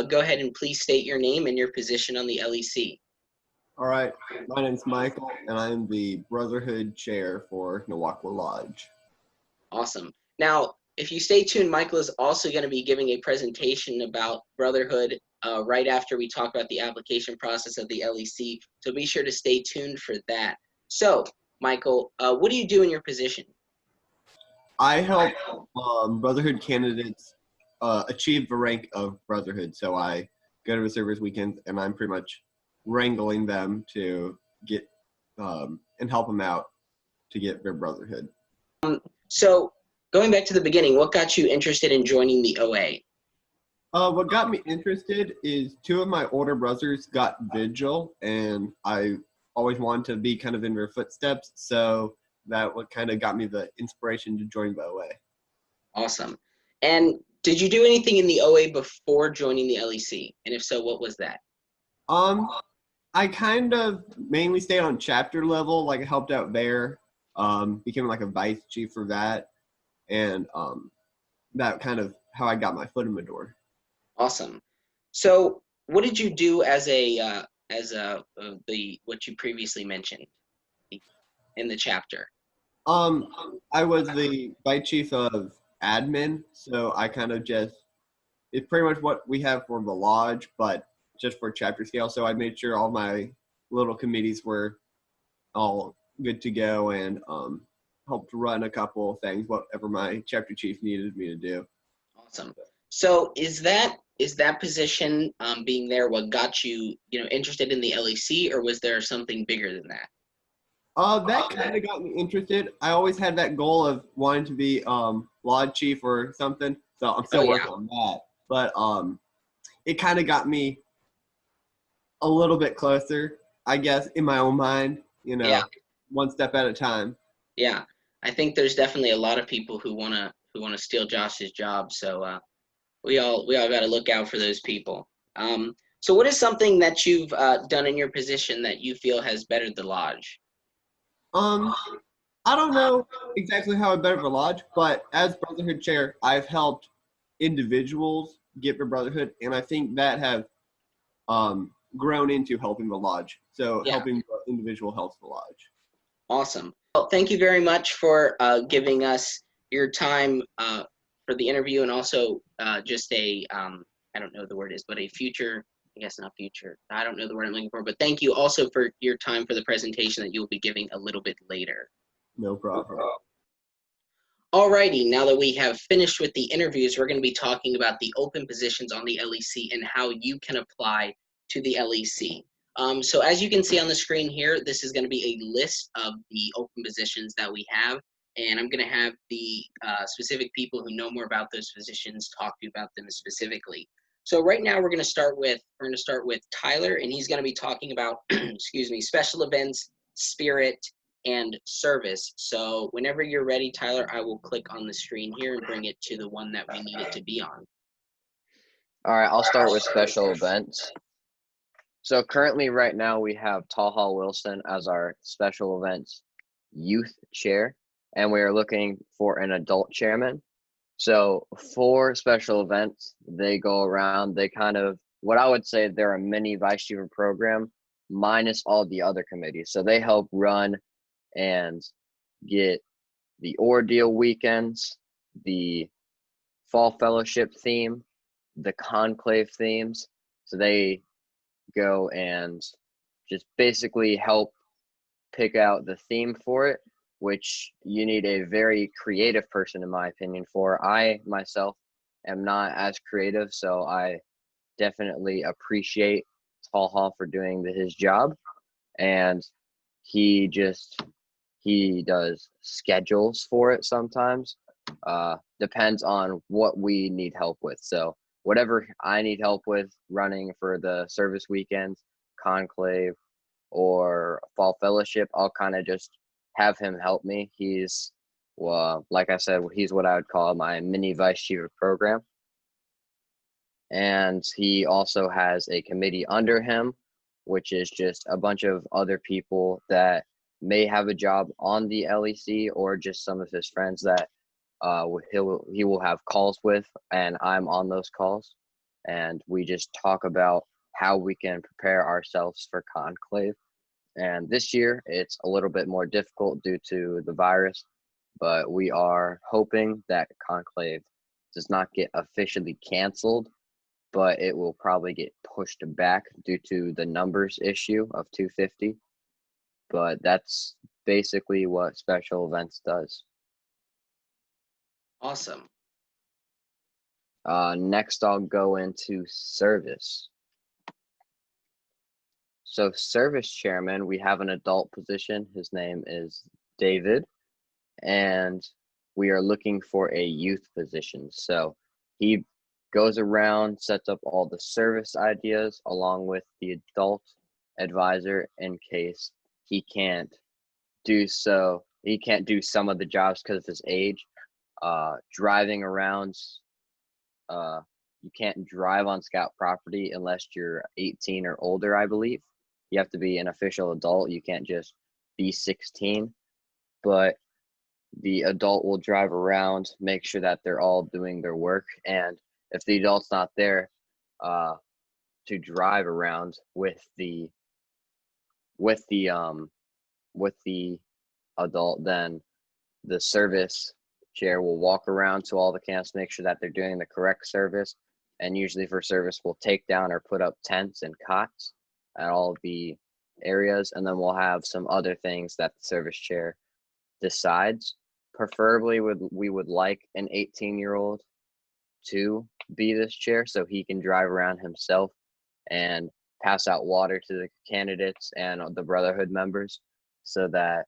Speaker 2: Go ahead and please state your name and your position on the LEC.
Speaker 8: All right, my name's Michael, and I'm the Brotherhood Chair for Nawakwa Lodge.
Speaker 2: Awesome. Now, if you stay tuned, Michael is also going to be giving a presentation about Brotherhood right after we talk about the application process of the LEC, so be sure to stay tuned for that. So, Michael, what do you do in your position?
Speaker 8: I help Brotherhood candidates achieve the rank of Brotherhood, so I go to the service weekends, and I'm pretty much wrangling them to get and help them out to get their Brotherhood.
Speaker 2: So, going back to the beginning, what got you interested in joining the OA?
Speaker 8: What got me interested is two of my older brothers got Vigil, and I always wanted to be kind of in their footsteps, so that what kind of got me the inspiration to join the OA.
Speaker 2: Awesome. And did you do anything in the OA before joining the LEC? And if so, what was that?
Speaker 8: I kind of mainly stayed on chapter level, like I helped out there, became like a vice chief for that, and that kind of how I got my foot in the door.
Speaker 2: Awesome. So, what did you do as what you previously mentioned in the chapter?
Speaker 8: I was the vice chief of admin, so I kind of it's pretty much what we have for the lodge, but just for chapter scale. So I made sure all my little committees were all good to go, and helped run a couple of things, whatever my chapter chief needed me to do.
Speaker 2: Awesome. So is that position being there what got you interested in the LEC, or was there something bigger than that?
Speaker 8: That kind of got me interested. I always had that goal of wanting to be lodge chief or something, so I'm still working on that. But it kind of got me a little bit closer, I guess, in my own mind. One step at a time.
Speaker 2: Yeah, I think there's definitely a lot of people who wanna steal Josh's job. So we all got to look out for those people. So what is something that you've done in your position that you feel has bettered the lodge?
Speaker 8: I don't know exactly how I bettered the lodge, but as Brotherhood Chair, I've helped individuals get their Brotherhood, and I think that have grown into helping the lodge. So helping the individual helps the lodge.
Speaker 2: Awesome. Well, thank you very much for giving us your time for the interview, and also just I don't know what the word is, but a future, I guess not future, I don't know the word I'm looking for, but thank you also for your time for the presentation that you'll be giving a little bit later.
Speaker 8: No problem.
Speaker 2: Alrighty, now that we have finished with the interviews, we're going to be talking about the open positions on the LEC and how you can apply to the LEC. So as you can see on the screen here, this is going to be a list of the open positions that we have, and I'm going to have the specific people who know more about those positions talk to you about them specifically. So right now we're going to start with Tyler, and he's going to be talking about excuse me, special events, spirit, and service. So whenever you're ready, Tyler, I will click on the screen here and bring it to the one that we need it to be on.
Speaker 5: All right, I'll start with special events. So currently right now we have Talha Wilson as our special events youth chair, and we are looking for an adult chairman. So for special events, they go around, they kind of, what I would say, they're a mini vice chief program minus all the other committees. So they help run and get the ordeal weekends, the fall fellowship theme, the conclave themes. So they go and just basically help pick out the theme for it, which you need a very creative person, in my opinion, for. I myself am not as creative, so I definitely appreciate Talha for doing his job. And he does schedules for it sometimes. Depends on what we need help with. So whatever I need help with running for the service weekends, conclave, or fall fellowship, I'll kind of just have him help me. He's, well, like I said, he's what I would call my mini vice chief of program. And he also has a committee under him, which is just a bunch of other people that may have a job on the LEC, or just some of his friends that he will have calls with, and I'm on those calls, and we just talk about how we can prepare ourselves for conclave. And this year it's a little bit more difficult due to the virus, but we are hoping that conclave does not get officially canceled, but it will probably get pushed back due to the numbers issue of 250. But that's basically what special events does.
Speaker 2: Awesome.
Speaker 5: Next, I'll go into service. So service chairman, we have an adult position. His name is David, and we are looking for a youth position. So he goes around, sets up all the service ideas along with the adult advisor in case he can't do so. He can't do some of the jobs because of his age. Driving around, you can't drive on scout property unless you're 18 or older, I believe. You have to be an official adult. You can't just be 16. But the adult will drive around, make sure that they're all doing their work. And if the adult's not there to drive around with the adult, then the service chair will walk around to all the camps, make sure that they're doing the correct service. And usually for service, we'll take down or put up tents and cots at all of the areas. And then we'll have some other things that the service chair decides. Preferably, we would like an 18-year-old to be this chair so he can drive around himself and pass out water to the candidates and the Brotherhood members so that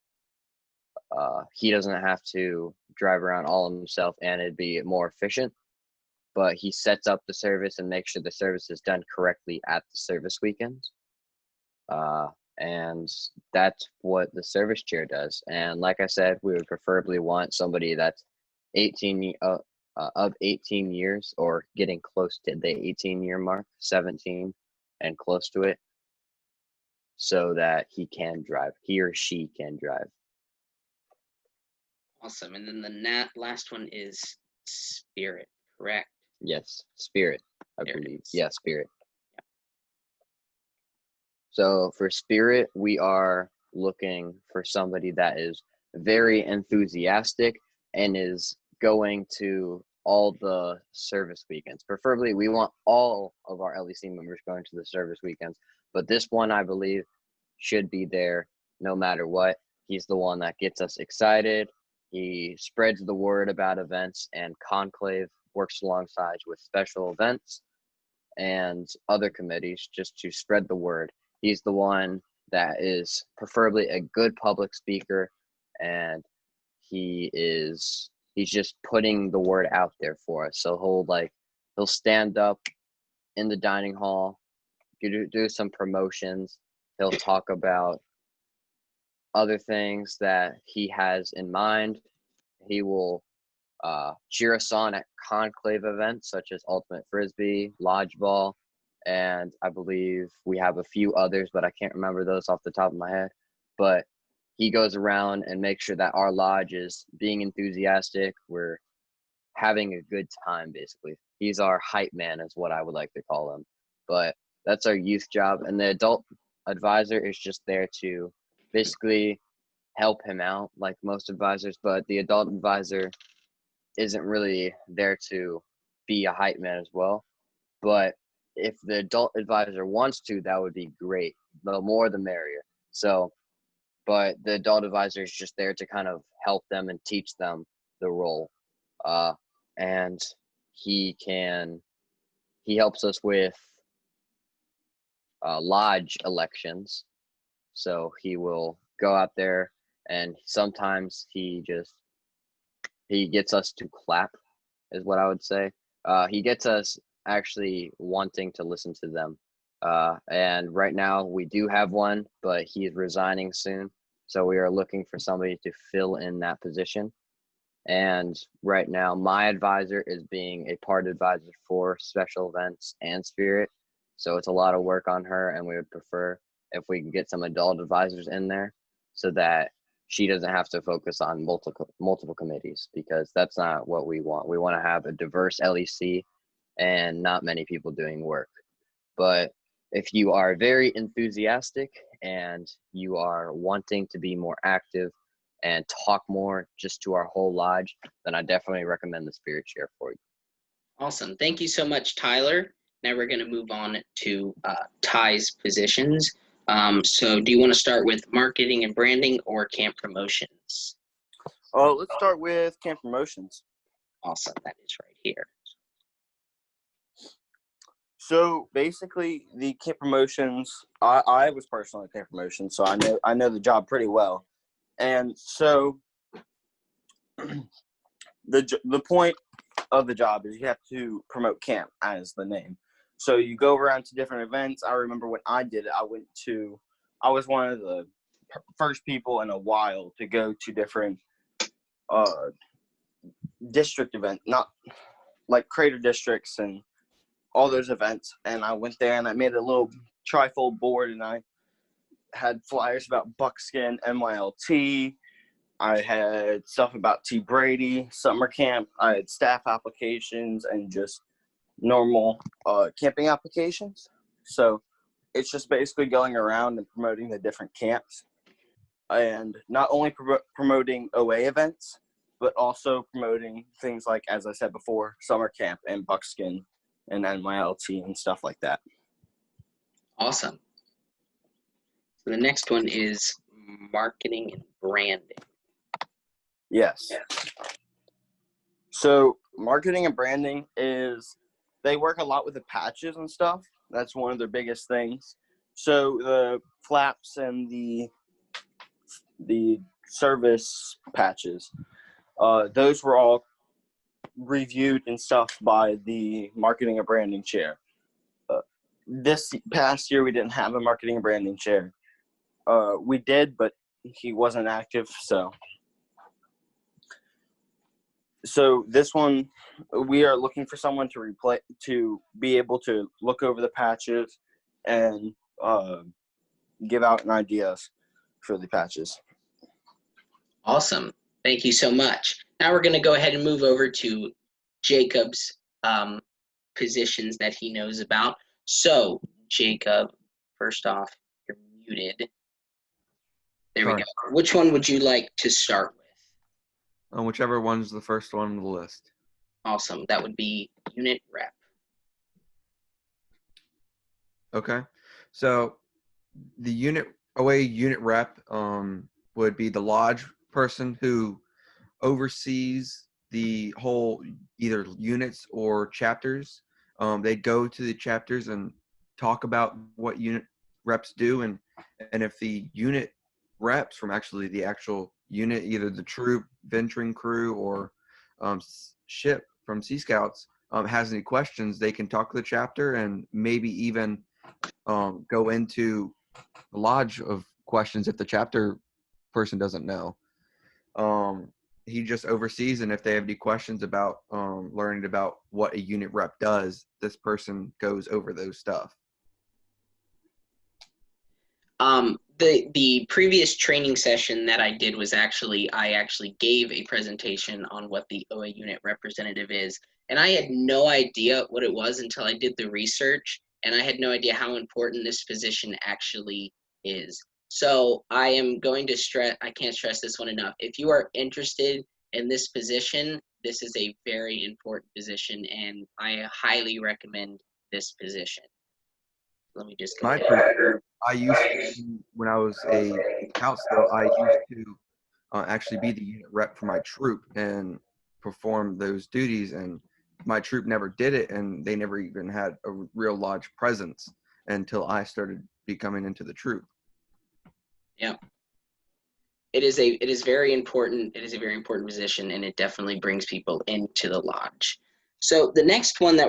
Speaker 5: he doesn't have to drive around all himself and it'd be more efficient. But he sets up the service and makes sure the service is done correctly at the service weekends. And that's what the service chair does. And like I said, we would preferably want somebody that's 18 of 18 years or getting close to the 18-year mark, 17 and close to it, so that he or she can drive.
Speaker 2: Awesome. And then the last one is spirit, correct?
Speaker 5: Yes, spirit, I
Speaker 2: There it
Speaker 5: believe.
Speaker 2: is.
Speaker 5: Yeah, spirit. So for spirit, we are looking for somebody that is very enthusiastic and is going to all the service weekends. Preferably, we want all of our LEC members going to the service weekends, but this one, I believe, should be there no matter what. He's the one that gets us excited. He spreads the word about events, and Conclave works alongside with special events and other committees just to spread the word. He's the one that is preferably a good public speaker, and he's just putting the word out there for us. So he'll stand up in the dining hall, do some promotions. He'll talk about other things that he has in mind. He will cheer us on at conclave events such as Ultimate Frisbee, Lodge Ball, and I believe we have a few others, but I can't remember those off the top of my head. But he goes around and makes sure that our lodge is being enthusiastic. We're having a good time, basically. He's our hype man, is what I would like to call him. But that's our youth job. And the adult advisor is just there to basically help him out, like most advisors. But the adult advisor isn't really there to be a hype man as well. But if the adult advisor wants to, that would be great. The more the merrier. So, but the adult advisor is just there to kind of help them and teach them the role. And he helps us with lodge elections. So he will go out there, and sometimes he gets us to clap, is what I would say. He gets us actually wanting to listen to them. And right now we do have one, but he's resigning soon. So we are looking for somebody to fill in that position. And right now my advisor is being a part advisor for special events and spirit. So it's a lot of work on her, and we would prefer if we can get some adult advisors in there so that she doesn't have to focus on multiple committees, because that's not what we want. We want to have a diverse LEC and not many people doing work. But if you are very enthusiastic and you are wanting to be more active and talk more just to our whole lodge, then I definitely recommend the Spirit Chair for you.
Speaker 2: Awesome. Thank you so much, Tyler. Now we're going to move on to Ty's positions. So do you want to start with marketing and branding or camp promotions?
Speaker 9: Let's start with camp promotions.
Speaker 2: Awesome. That is right here.
Speaker 9: So basically, the camp promotions, I was personally at camp promotions, so I know the job pretty well. And so the point of the job is you have to promote camp, as the name. So you go around to different events. I remember when I did it, I was one of the first people in a while to go to different district events, not like crater districts and all those events. And I went there and I made a little trifold board, and I had flyers about buckskin, MYLT. I had stuff about T. Brady, summer camp. I had staff applications and just normal camping applications. So it's just basically going around and promoting the different camps, and not only promoting OA events, but also promoting things like, as I said before, summer camp and buckskin and NYLT and stuff like that.
Speaker 2: Awesome. So the next one is marketing and branding.
Speaker 9: Yes. So marketing and branding they work a lot with the patches and stuff. That's one of their biggest things. So the flaps and the service patches, those were all reviewed and stuff by the marketing and branding chair. This past year, we didn't have a marketing and branding chair. We did, but he wasn't active, So this one, we are looking for someone to be able to look over the patches and give out an ideas for the patches.
Speaker 2: Awesome. Thank you so much. Now we're going to go ahead and move over to Jacob's positions that he knows about. So, Jacob, first off, you're muted. There we go. Which one would you like to start with?
Speaker 7: Whichever one's the first one on the list.
Speaker 2: Awesome. That would be unit rep.
Speaker 7: Okay. So the OA unit rep would be the lodge person who oversees the whole either units or chapters. They go to the chapters and talk about what unit reps do, and if the unit reps from actually the actual unit, either the troop, venturing crew, or ship from Sea Scouts, has any questions, they can talk to the chapter and maybe even go into the lodge of questions if the chapter person doesn't know. He just oversees, and if they have any questions about learning about what a unit rep does, this person goes over those stuff.
Speaker 2: The previous training session that I did was I actually gave a presentation on what the OA unit representative is, and I had no idea what it was until I did the research, and I had no idea how important this position actually is. So I am going to I can't stress this one enough. If you are interested in this position, this is a very important position, and I highly recommend this position. Let me just go ahead.
Speaker 7: I used to, when I was a scout still, I used to actually be the unit rep for my troop and perform those duties, and my troop never did it, and they never even had a real lodge presence until I started becoming into the troop.
Speaker 2: Yeah. It is very important. It is a very important position, and it definitely brings people into the lodge. So the next one that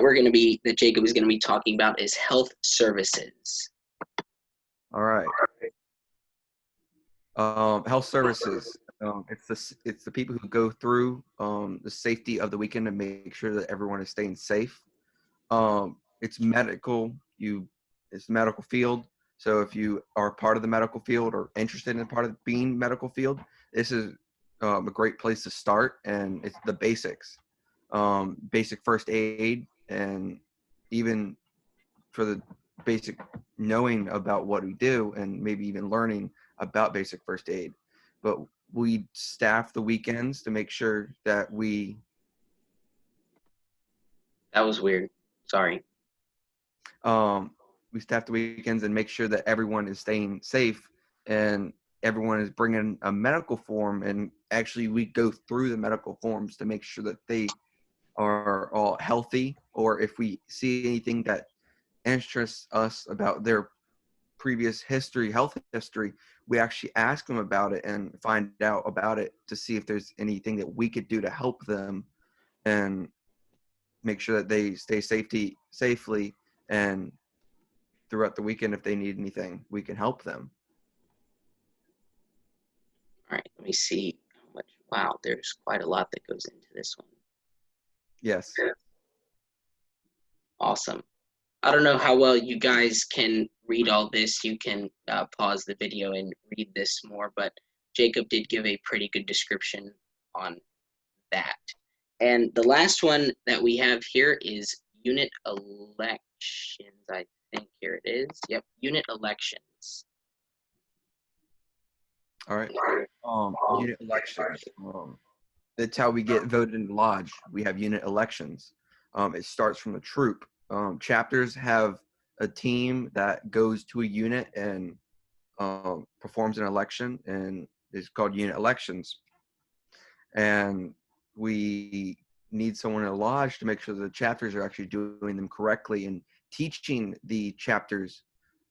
Speaker 2: Jacob is going to be talking about is health services.
Speaker 7: All right. Health services. It's the people who go through the safety of the weekend and make sure that everyone is staying safe. It's medical. It's the medical field. So if you are part of the medical field or interested in part of being medical field, this is a great place to start, and it's the basics, basic first aid, and even for the basic knowing about what we do, and maybe even learning about basic first aid. But we staff the weekends to make sure that
Speaker 2: That was weird. Sorry.
Speaker 7: we staff the weekends and make sure that everyone is staying safe, and everyone is bringing a medical form, and actually we go through the medical forms to make sure that they are all healthy, or if we see anything that interests us about their previous health history, we actually ask them about it and find out about it to see if there's anything that we could do to help them and make sure that they stay safely, and throughout the weekend, if they need anything, we can help them.
Speaker 2: All right, let me see how much. Wow, there's quite a lot that goes into this one.
Speaker 7: Yes.
Speaker 2: Awesome. I don't know how well you guys can read all this. You can pause the video and read this more, but Jacob did give a pretty good description on that. And the last one that we have here is unit elections. I think here it is. Yep, unit elections.
Speaker 7: All right. Unit elections. That's how we get voted in the lodge. We have unit elections. It starts from the troop. Chapters have a team that goes to a unit and performs an election, and it's called unit elections. And we need someone in a lodge to make sure that the chapters are actually doing them correctly, and teaching the chapters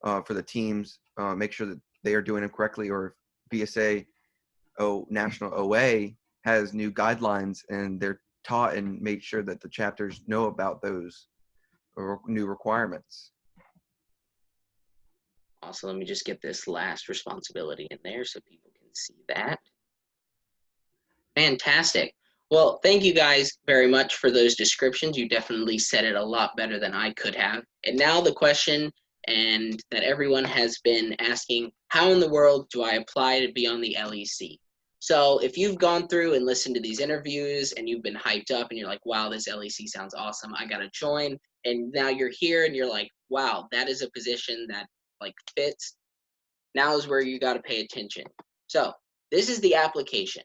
Speaker 7: for the teams, make sure that they are doing them correctly, or BSA National OA has new guidelines and they're taught and made sure that the chapters know about those new requirements.
Speaker 2: Also, let me just get this last responsibility in there so people can see that. Fantastic. Well, thank you guys very much for those descriptions. You definitely said it a lot better than I could have. And now the question and that everyone has been asking, how in the world do I apply to be on the LEC? So if you've gone through and listened to these interviews and you've been hyped up and you're like, wow, this LEC sounds awesome, I gotta join. And now you're here and you're like, wow, that is a position that like fits. Now is where you gotta pay attention. So this is the application.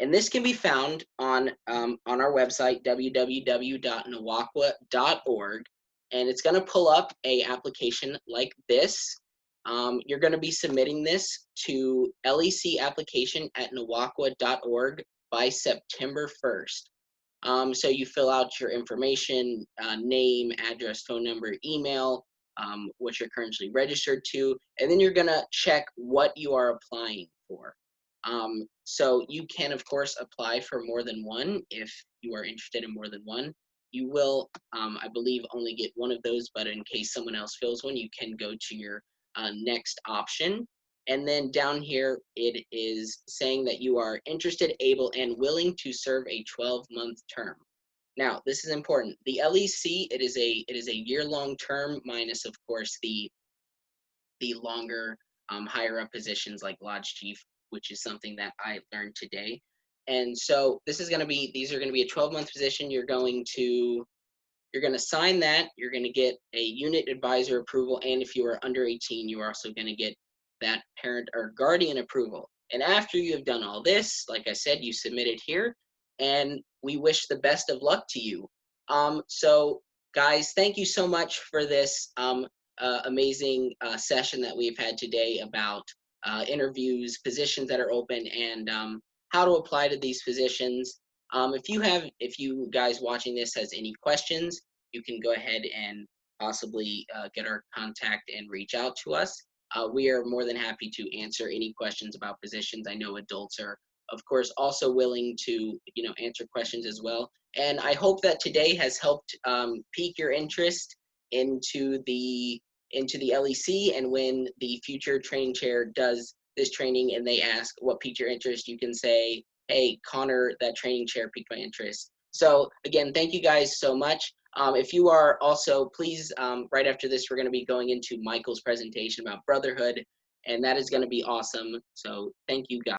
Speaker 2: And this can be found on our website, www.nawakwa.org. And it's going to pull up a application like this. You're going to be submitting this to lecapplication@nawakwa.org by September 1st. So you fill out your information, name, address, phone number, email, what you're currently registered to, and then you're going to check what you are applying for. So you can, of course, apply for more than one if you are interested in more than one. You will, I believe, only get one of those, but in case someone else fills one, you can go to your next option. And then down here, it is saying that you are interested, able, and willing to serve a 12-month term. Now, this is important. The LEC, it is a year-long term, minus, of course, the longer, higher up positions like Lodge Chief, which is something that I learned today. And so these are going to be a 12-month position. You're going to sign that. You're going to get a unit advisor approval. And if you are under 18, you are also going to get that parent or guardian approval. And after you have done all this, like I said, you submit it here, and we wish the best of luck to you. So guys, thank you so much for this amazing session that we've had today about interviews, positions that are open, and how to apply to these positions. If you guys watching this has any questions, you can go ahead and possibly get our contact and reach out to us. We are more than happy to answer any questions about positions. I know adults are, of course, also willing to answer questions as well. And I hope that today has helped pique your interest into the LEC, and when the future training chair does this training and they ask what piqued your interest, you can say, hey, Connor, that training chair piqued my interest. So again, thank you guys so much. If you are also, please, right after this, we're going to be going into Michael's presentation about Brotherhood, and that is going to be awesome. So thank you guys.